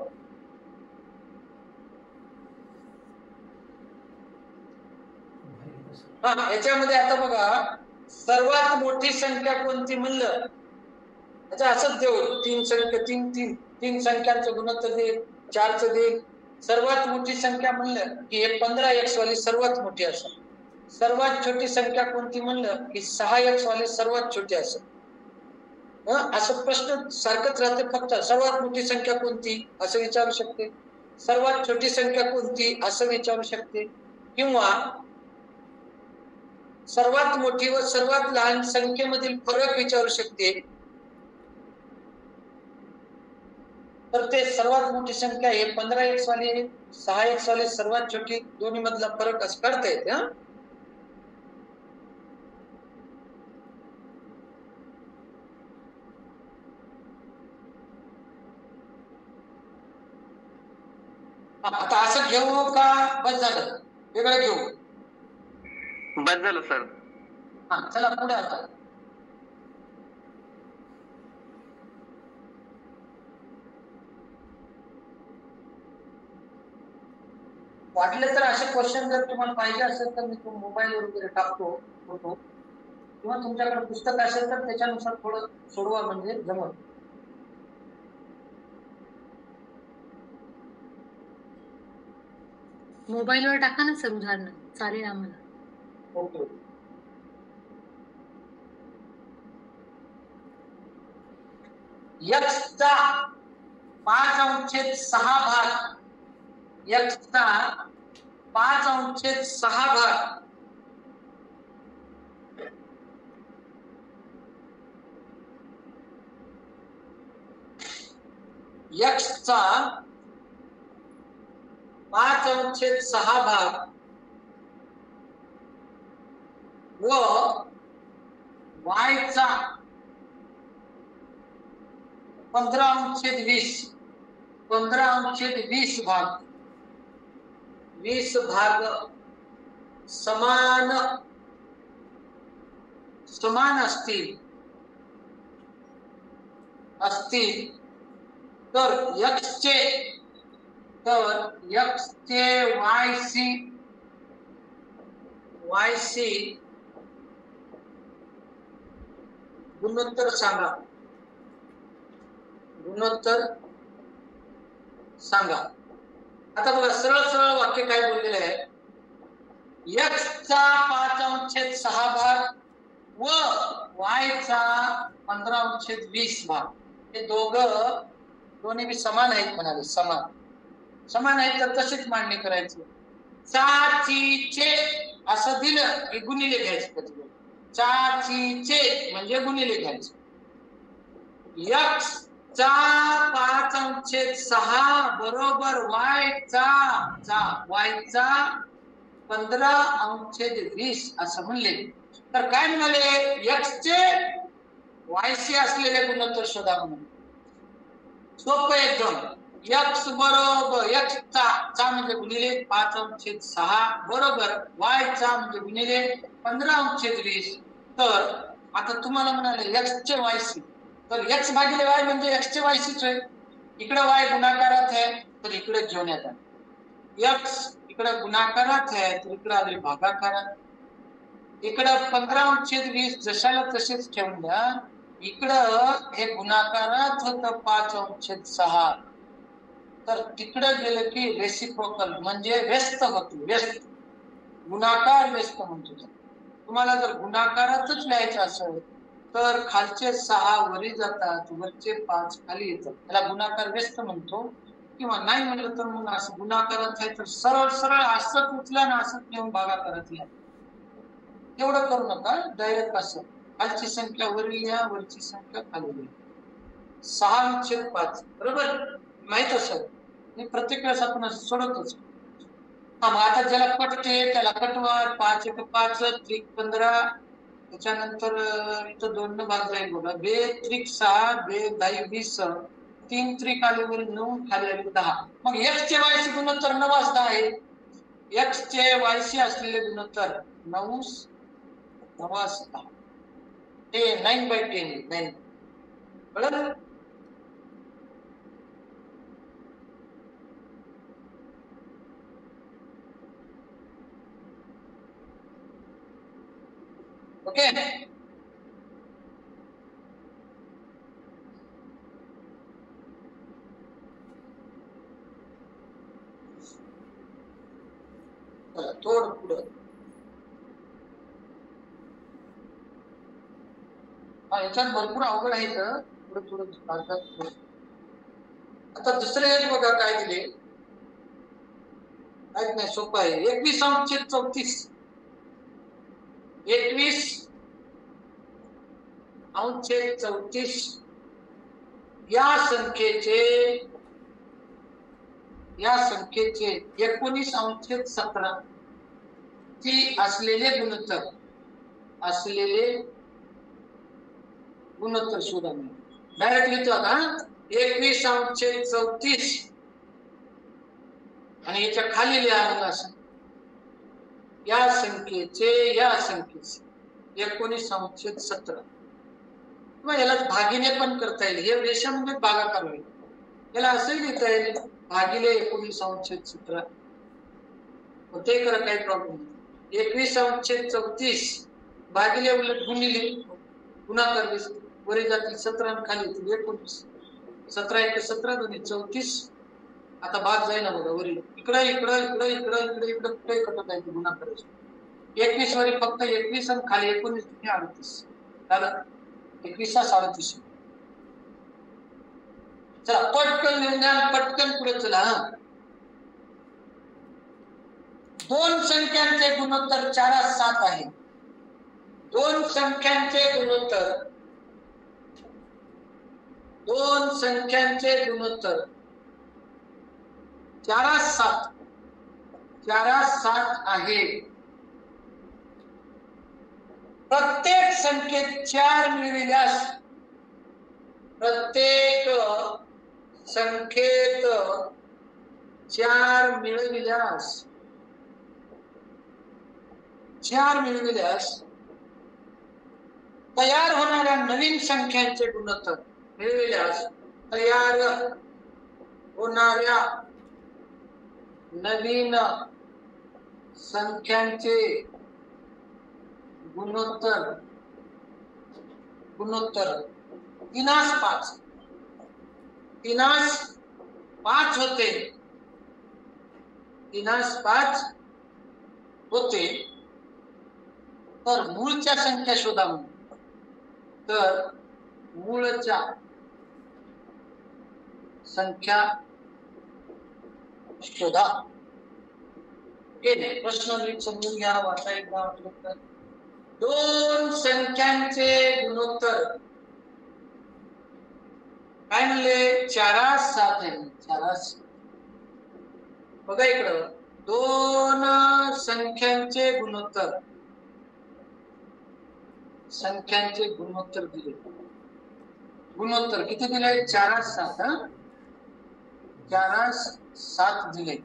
याच्यामध्ये आता बघा सर्वात मोठी संख्या कोणती म्हणलं, अच्छा असंच देऊ. तीन संख्या तीन संख्यांचं गुणोत्तर देईल, 4चं देईल. सर्वात मोठी संख्या म्हणलं की हे 15x वाली सर्वात मोठी असेल. सर्वात छोटी संख्या कोणती म्हणलं की 6x वाली सर्वात छोटी असेल. असं प्रश्न सारखंच राहते. फक्त सर्वात मोठी संख्या कोणती असं विचारू शकते, सर्वात छोटी संख्या कोणती असं विचारू शकते, किंवा सर्वात मोठी व सर्वात लहान संख्येमधील फरक विचारू शकते. तर ते सर्वात मोठी संख्या आहे 15x वाली, 6x वाली सर्वात छोटी, दोन्ही मधला फरक असं काढता येते. आता असं घेऊ का बस झालं? वेगळं घेऊ? बस झालं सर. हा चला पुढे. आता वाटलं तर असे क्वेश्चन जर तुम्हाला पाहिजे असेल तर मी तो मोबाईल वगैरे टाकतो फोटो, किंवा तुमच्याकडे पुस्तक असेल तर त्याच्यानुसार थोडं सोडवा म्हणजे जमत. मोबाईलवर टाका ना सर उदाहरण, चालेल आम्हाला. ओके. एक्सचा 5/6 भाग, एक्सचा 5/6 भाग एक्सचा 5/6 भाग व वायचा 15/20 15/20 भाग, 20 भाग समान असतील तर एक्सचे वायसी गुणोत्तर सांगा. आता बघा, सरळ सरळ वाक्य काय बोललेलं आहे. एक्सचा 5/6 भाग व वायचा 15/20 भाग, हे दोन्ही बी समान आहेत म्हणाले. समान आहेत तर तसेच मांडणी करायची. चाचीचे असं दिलं की गुणिले घ्यायचे. चाचीचे म्हणजे गुणिले घ्यायचे. एक्सचा 5/6 बरोबर वायचा 15/20 असं म्हणले. तर काय म्हणाले, एक्सचे वायसी असलेले गुणोत्तर शोधा म्हणून. सोपं एकदम. एक्स बरोबर एक्सचा म्हणजे गुणिले 5/6 बरोबर वायचा म्हणजे गुणिले 15/20. तर आता तुम्हाला म्हणाले एक्सचे वायसी, तर एक्स भागिले वाय म्हणजे एक्सचे वायसीच आहे. इकडे वाय गुणाकारात आहे तर इकडे घेऊन येतात. एक्स इकडे गुणाकारात आहे तर इकडे आले भागाकारात. इकडे 15/20 जशाला तसेच ठेवून द्या. इकडं हे गुणाकारात होतं 5/6, तर तिकडे गेलं की रेसिप्रोकल म्हणजे व्यस्त होते. व्यस्त गुणाकार व्यस्त म्हणतो. तुम्हाला जर गुणाकारातच लिहायचं असेल तर खालचे 6 वरी जातात, वरचे 5 खाली येतात. त्याला गुणाकार व्यस्त म्हणतो. किंवा नाही म्हणलं तर मग असं गुणाकारात आहे तर सरळ सरळ असंच उचला ना, असंच घेऊन भागाकारात लिहा. एवढं करू नका, डायरेक्ट असं खालची संख्या वरी लिहा, वरची संख्या खाली लिहा. 6/5 बरोबर माहित असेल. मी प्रत्येक वेळेस आपण सोडवतोच. मग आता ज्याला कटते त्याला कटवा. 5 × 5 त्रिक 15. त्याच्यानंतर इथं 2 न भाग जाईल बघा. 2 त्रिक 6, 2 10 20, 3 त्रिक आले वर 9, खाली आले 10. मग एक्सचे वायसी गुणोत्तर 9/10 आहे. एक्सचे वायसी असलेले गुणोत्तर 9/10. ते 9/10 9. कळलं? ओके. थोडं पुढं. याच्यात भरपूर अवघड आहे. थोडं आता दुसरे एक बघा काय दिले. काहीच नाही, सोपं आहे. 21/34 21/34 या संख्येचे 19/17 ची असलेले गुणोत्तर शोधा. डायरेक्ट लिहितो आता. 21/34 आणि याच्या खाली लिहा मग असं. या संख्येचे 19/17 किंवा याला भागिले पण करता येईल. हे रेषामध्ये भागाकार होईल. याला असंही लिहिता येईल भागिले 19/17. ते करा, काही प्रॉब्लेम नाही. 21/34 भागिले उलट गुणिले गुणाकार वरी जातील 17 खाली येतील 19. 17 × 17 = 34. आता भाग जाईना बघा वरील इकडं इकडं इकडं इकडं इकडे इकडं कुठे कटत आहे गुन्हा करायचं. 21 वरील फक्त 21 आणि खाली 19 38 झालं. 21 37. चला पटकन लिहून द्या, पटकन पुढे चला. हा, दोन संख्यांचे गुणोत्तर 4 7 आहे. दोन संख्यांचे गुणोत्तर 4 7 आहे. प्रत्येक संख्येत 4 मिळविल्यास प्रत्येक संख्येत 4 मिळविल्यास तयार होणाऱ्या नवीन संख्यांचे गुणोत्तर मिळविल्यास तयार होणाऱ्या नवीन संख्यांचे गुणोत्तर 3/5 होते. 3/5 होते. तर मूळच्या संख्या शोधा. तर मूळच्या संख्या शोधा. हे नाही प्रश्न नीट समजून घ्या, वाचा एकदा वाटलं तर. दोन संख्यांचे गुणोत्तर काय म्हणले? 4 7 आहे. 4 7. बघा इकडं दोन संख्यांचे गुणोत्तर दिले. गुणोत्तर किती दिले? 4 7. 4 7 दिले.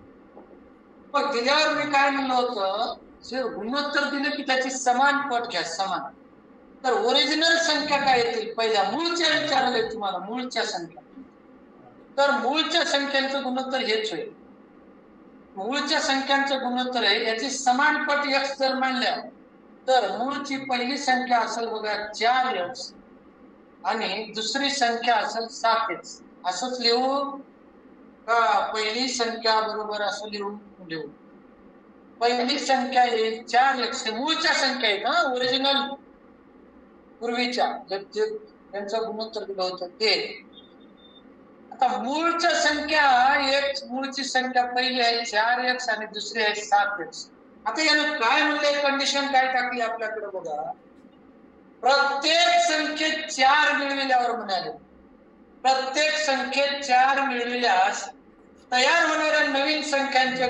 पण दिल्यावर मी काय म्हणलं होतं, जे गुणोत्तर दिले की त्याची समान पट घ्या. समान. तर ओरिजिनल संख्या काय येतील? पहिल्या मूळच्या विचारले तुम्हाला, मूळच्या संख्या. तर मूळच्या संख्यांचं गुणोत्तर हेच होईल. मूळच्या संख्यांचं गुणोत्तर आहे याची समान पट x जर मानल्या तर मूळची पहिली संख्या असेल बघा 4x आणि दुसरी संख्या असेल 7x. असंच लिहू का पहिली संख्या बरोबर असं लिहू? पहिली संख्या आहे 4x, मूळच्या संख्या आहेत हा, ओरिजिनल पूर्वीच्या त्यांचं गुणोत्तर दिलं होतं ते. आता मूळच्या संख्या मूळची संख्या पहिली आहे 4x आणि दुसरी आहे 7x. आता यानं काय म्हणले, कंडिशन काय टाकली आपल्याकडे बघा. प्रत्येक संख्येत 4 मिळविल्यावर म्हणाले, प्रत्येक संख्येत 4 मिळविल्यास तयार होणाऱ्या नवीन संख्यांचे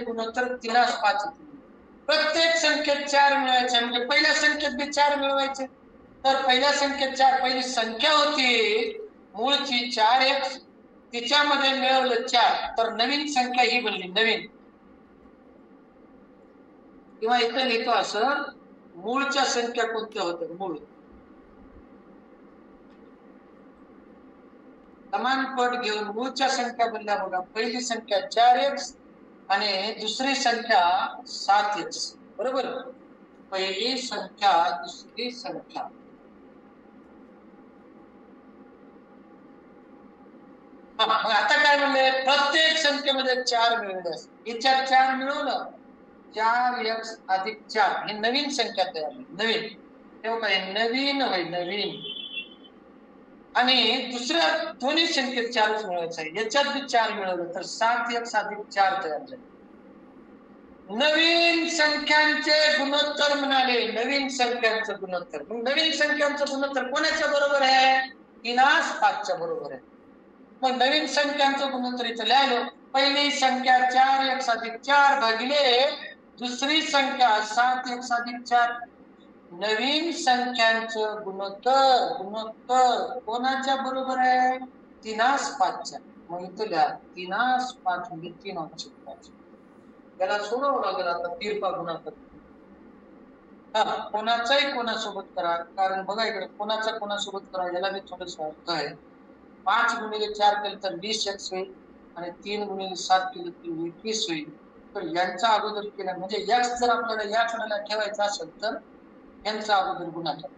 गुणोत्तर 3/5. प्रत्येक संख्येत 4 मिळवायचे म्हणजे पहिल्या संख्येत बी 4 मिळवायचे. तर पहिल्या संख्येत 4 पहिली संख्या होती मूळची 4x, तिच्यामध्ये मिळवलं 4, तर नवीन संख्या ही बनली नवीन. किंवा इथं लिहितो असं, मूळच्या संख्या कोणत्या होत्या? मूळ समान पट घेऊन मूळच्या संख्या बनल्या बघा. पहिली संख्या 4x आणि दुसरी संख्या 7x. बरोबर. पहिली संख्या दुसरी संख्या. मग आता काय म्हणले, प्रत्येक संख्येमध्ये 4 मिळवल्यास याच्यात 4 मिळवलं 4x अधिक 4 ही नवीन संख्या तयार झाली. नवीन तेव्हा काय नवीन होय नवीन. आणि दुसऱ्या दोन्ही संख्येत 4च मिळवायचं आहे. याच्यात बी 4 मिळवलं तर 7x अधिक 4 तयार झाले. नवीन संख्यांचे गुणोत्तर म्हणाले. नवीन संख्यांचं गुणोत्तर. मग नवीन संख्यांचं गुणोत्तर कोणाच्या बरोबर आहे? 3/5 बरोबर आहे. मग नवीन संख्यांचं गुणोत्तर इथं लिहिलो. पहिली संख्या 4x अधिक 4 भागिले दुसरी संख्या 7x अधिक 4. नवीन संख्यांचं गुणोत्तर कोणाच्या बरोबर आहे? 3/5. मग इथं लिहा 3/5 म्हणजे 3/5. त्याला सोडवं लागेल आता तिरपा गुणाकार. कोणाचाही कोणासोबत करा, कारण बघा इकडे कोणाचा कोणासोबत करा याला मी थोडंसं अर्थ आहे. 5 गुणिले 4 केलं तर 20x होईल आणि 3 गुणिले 7 केलं तर 21 होईल. तर यांचा अगोदर केला म्हणजे x जर आपल्याला या कोणाला ठेवायचा असेल तर यांचा अगोदर गुणाकार.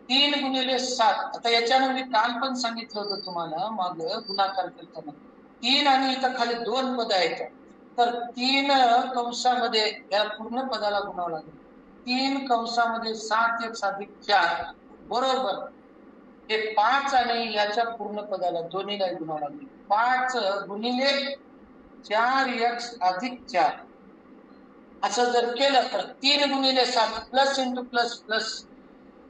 3 गुणिले 7. आता याच्यानं मी काल पण सांगितलं होतं तुम्हाला माग गुणाकार करताना 3 आणि इथं खाली 2 पद आहेत. तर 3 कंसामध्ये या पूर्ण पदाला गुणावं लागेल. 3 कंसामध्ये 7x अधिक 4 बरोबर हे 5 आणि याच्या पूर्ण पदाला दोन्हीला गुणावं लागेल. 5 गुणिले 4x अधिक 4 असं जर केलं तर 3 गुणिले 7 प्लस इंटू प्लस प्लस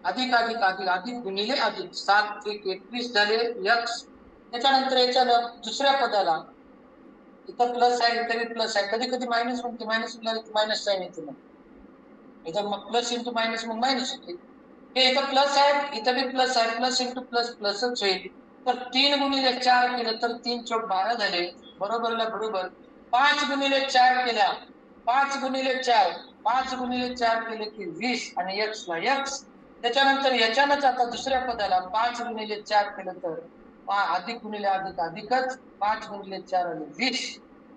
अधिक अधिक अधिक अधिक गुणिले अधिक 7 1 21 झाले x. त्याच्यानंतर याच्यानं दुसऱ्या पदाला इथं प्लस आहे तरी प्लस आहे, कधी कधी मायनस म्हणते, मायनस मायनस साईन येते, मग इथं मग प्लस इंटू मायनस मग मायनस होते. हे इथं प्लस आहे इथं बी प्लस आहे, प्लस इंटू प्लस प्लसच होईल. तर 3 गुणिले 4 केलं तर 3 चौक 12 झाले, बरोबरला बरोबर. 5 गुणिले 4 केल्या 5 गुणिले 4 5 गुणिले 4 केले की 20 आणि x ला x. त्याच्यानंतर याच्यानंच आता दुसऱ्या पदाला 5 गुणिले 4 केलं तर अधिक गुणिले अधिक अधिकच 5 गुणिले 4 आले 20.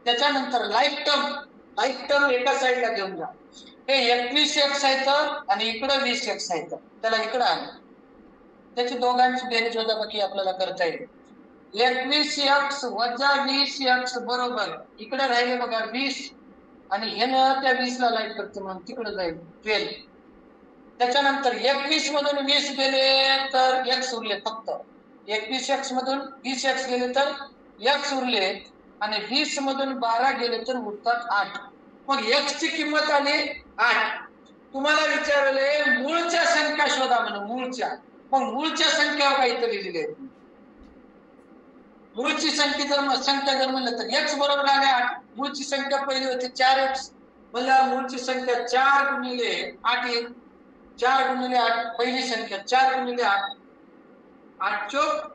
त्याच्यानंतर लाईफ टर्म एका साईडला घेऊन जा. हे 21x आहेत आणि इकडं 20x आहेत, त्याला इकडं आण. त्याची दोघांची बेरीज वजाबाकी आपल्याला करता येईल. 21x वजा 20x बरोबर इकडे राहिले बघा 20 आणि हे त्या 20 ला लाईट करते म्हणून तिकडे जाईल 12. त्याच्यानंतर 21 मधून 20 गेले तर x उरले फक्त. 21x मधून 20x गेले तर x उरले आणि 20 मधून 12 गेले तर उरतात 8. मग x ची किंमत आली 8. तुम्हाला विचारले मूळच्या संख्या शोधा म्हणून मूळच्या. मग मूळच्या संख्या काहीतरी लिहिली आहे. मूळची संख्या जर म्हणलं तर x बरोबर आले 8. मूळची संख्या पहिली होती 4x म्हणल्यावर मूळची संख्या 4 गुणिले 8 येईल. 4 गुणिले 8 पहिली संख्या 4 गुणिले 8 8 चौक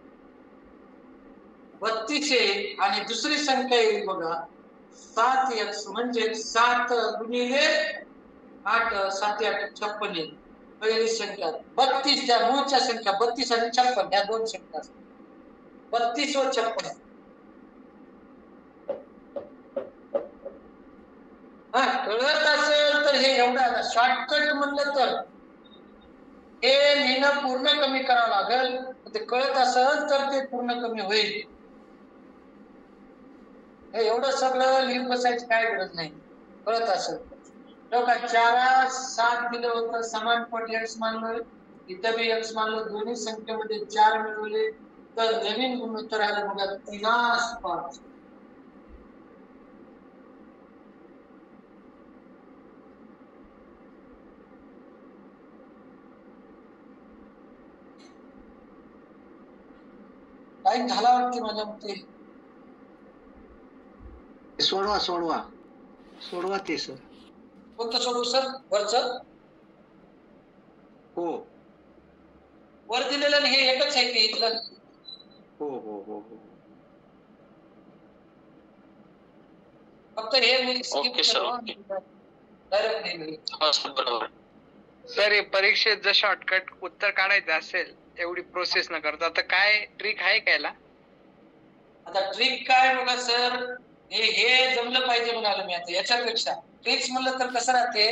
32 येईल आणि दुसरी संख्या येईल बघा 7x म्हणजे 7 गुणिले 8 7 8 56 येईल. पहिली संख्या 32 त्या मूळच्या संख्या 32 आणि 56 या दोन संख्या असतात. 32 व 56. कळत असेल तर हे एवढं शॉर्टकट म्हणलं तर हे लिहिणं पूर्ण कमी करावं लागेल. ते कळत असेल तर ते पूर्ण कमी होईल. हे एवढं सगळं लिहून बसायची काय गरज नाही, कळत असेल तर. का 4 7 दिलं होतं समान पट x मानलं, इथं बी x मानलं, दोन्ही संख्येमध्ये 4 मिळवले तर नवीन गुणोत्तर आलं बघा 3/5. टाईम झाला वाटते माझ्या मते. सोडवा ते सर. कोणतं सोडू सर? वरचं हो वर दिलेलं हे एकच आहे की इथलं? हो हो हो हो. फक्त हे मी स्किप करतो. सर परीक्षेत जर शॉर्टकट उत्तर काढायचं असेल एवढी प्रोसेस न करता तर काय ट्रिक आहे का याला? आता ट्रिक काय बघा सर, हे जमलं पाहिजे म्हणाल मी. आता याच्यापेक्षा ट्रिक्स म्हणलं तर कसं राहते,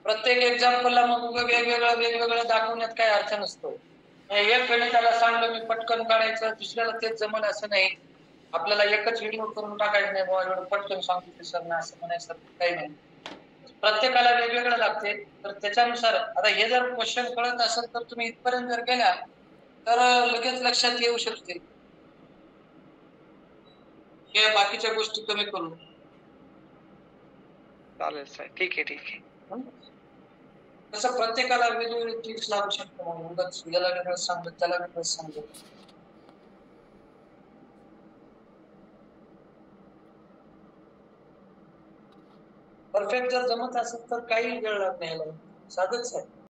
प्रत्येक एक्झाम्पलला मग वेगवेगळं दाखवण्यात काही अर्थ नसतो. एक गणिताला सांगलं मी पटकन काढायचं, दुसऱ्याला तेच जमल असं नाही. आपल्याला एकच व्हिडिओ करून टाकायचं नाही बाबा एवढं पटकन सांगतो सर असं म्हणायचं काही नाही. प्रत्येकाला वेगवेगळं लागते. तर त्याच्यानुसार आता हे जर क्वेश्चन कळत असेल तर तुम्ही इथपर्यंत जर गेला तर लगेच लक्षात येऊ शकते. हे बाकीच्या गोष्टी कमी करून चालेल सर, ठीक आहे. तसं प्रत्येकाला वेगवेगळे ट्रिक्स लागू शकतो. मग याला वेगळं सांगत त्याला वेगळं सांगत. परफेक्ट जर जमत असेल तर काही वेळ लागत नाही, साधच आहे.